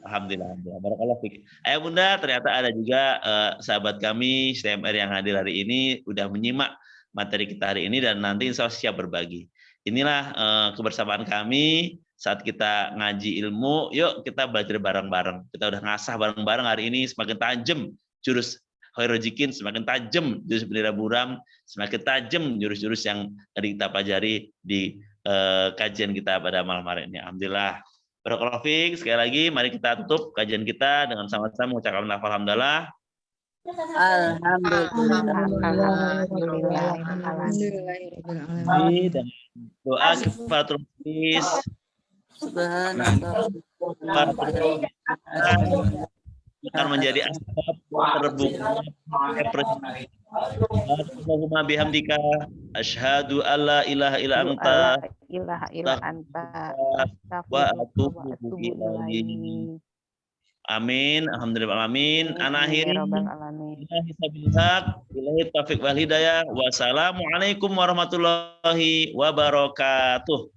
Alhamdulillah, barakallah fik. Ayo Bunda, ternyata ada juga sahabat kami CTMR yang hadir hari ini udah menyimak materi kita hari ini dan nanti insya Allah siap berbagi. Inilah kebersamaan kami saat kita ngaji ilmu. Yuk kita belajar bareng-bareng. Kita udah ngasah bareng-bareng hari ini, semakin tajam jurus Khairojikin, semakin tajam jurus bendera buram, semakin tajam jurus-jurus yang tadi kita pelajari di kajian kita pada malam hari ini. Alhamdulillah. Barakallahu fiik. Sekali lagi mari kita tutup kajian kita dengan sama-sama mengucapkan alhamdulillah. Alhamdulillah. Dan doa kifaratul majlis. Akan menjadi asbab terbuka Allahumma bihamdika asyhadu alla ilaha illa anta wa atubu ilaik. Amin. Alhamdulillah amin. Ana akhiri ilahi sabilillah ilahi taufiq wal hidayah. Wassalamualaikum warahmatullahi wabarakatuh.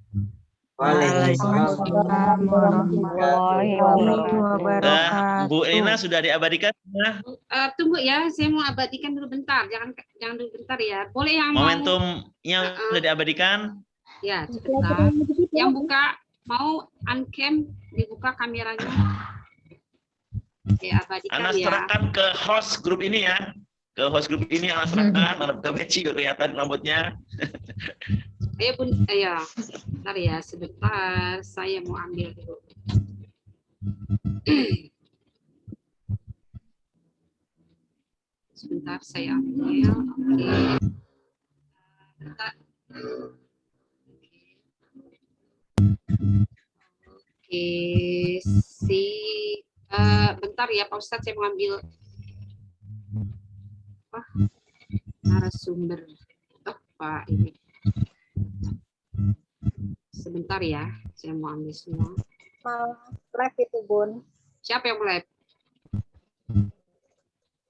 Waalaikumsalam warahmatullahi wabarakatuh. Bu Ina sudah diabadikan? Tunggu ya, saya mau abadikan dulu bentar. Jangan dulu bentar ya. Boleh yang momentumnya sudah diabadikan? Ya, sebentar. Yang buka mau uncam dibuka kameranya. Oke, abadikan Anak ya. serahkan ke host grup ini ya. Ke host grup ini anak serahkan. Anak Beci kelihatan rambutnya. Ayo Bun, ayo. Bentar ya, sebentar. Saya mau ambil dulu. Sebentar saya ambil. Oke. Bentar. Oke, bentar ya Pak Ustadz, saya mau ambil narasumber apa ini. Sebentar ya, saya mau ambil semua. Live itu Bun. Siapa yang live?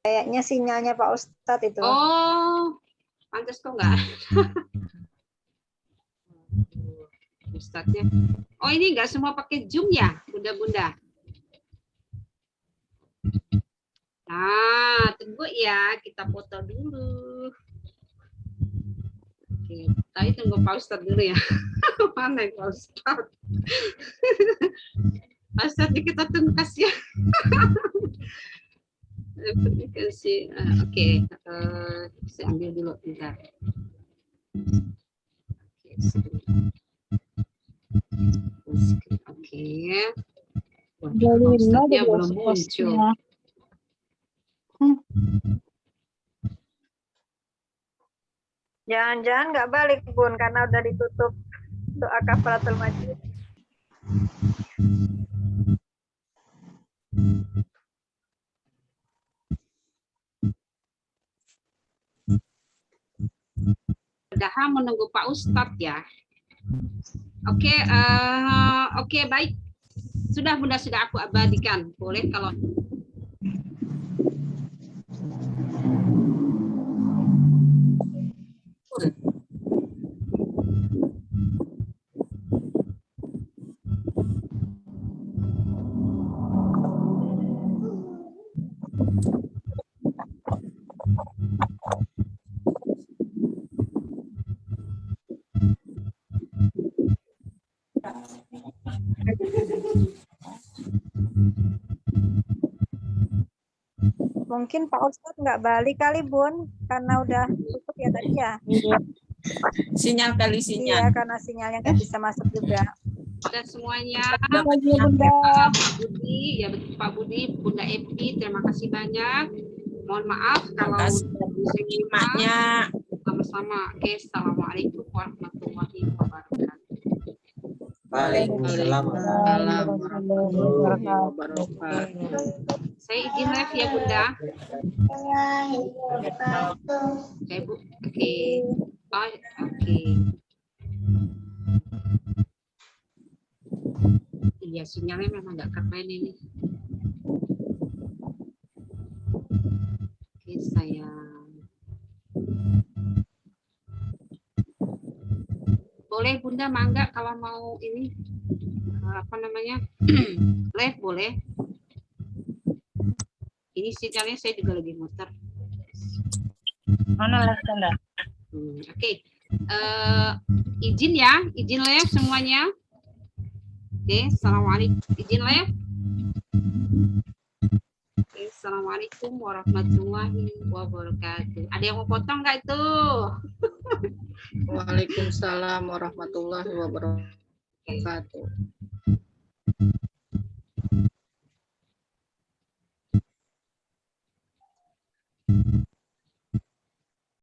Kayaknya sinyalnya Pak Ustadz itu. Oh, pantas kok enggak? Ustadznya. Oh, ini enggak semua pakai Zoom ya, bunda-bunda? Nah, tunggu ya, kita foto dulu. Oke, tadi tunggu Pak Ustadz dulu ya. Mana Pak Ustadz? Pak Ustadz kita tungkas ya. Aplikasi, oke, saya ambil dulu bentar. Oke, oke. Wah, Ustadznya belum muncul. Jangan-jangan nggak balik Bun karena udah ditutup doa kafaratul majlis. Padahal menunggu Pak Ustadz ya. Oke, oke, baik. Sudah Bunda, sudah aku abadikan. Boleh kalau Mungkin Pak Ustadz nggak balik kali Bun karena udah tutup ya tadi ya. Sinyal kali sinyal. Iya, karena sinyalnya nggak bisa masuk juga. sudah semuanya. Sinyal. Pak Budi, ya betul Pak Budi, Bunda Epi, terima kasih banyak. Mohon maaf kalau Simaknya. sama-sama. Oke, assalamualaikum warahmatullahi wabarakatuh. Waalaikumsalam warahmatullahi wabarakatuh. Saya izin live ya Bunda. Oke Bu, oke. Oh, oke. Iya sinyalnya memang nggak keren ini. Oke saya. Boleh Bunda mangga kalau mau ini apa namanya live boleh. Ini sinyalnya saya juga lagi muter. Mana live Anda? Oke. Izin ya, izin live semuanya. Oke, assalamualaikum. Izin live. Oke, assalamualaikum warahmatullahi wabarakatuh. Ada yang mau potong nggak itu? Waalaikumsalam warahmatullahi wabarakatuh.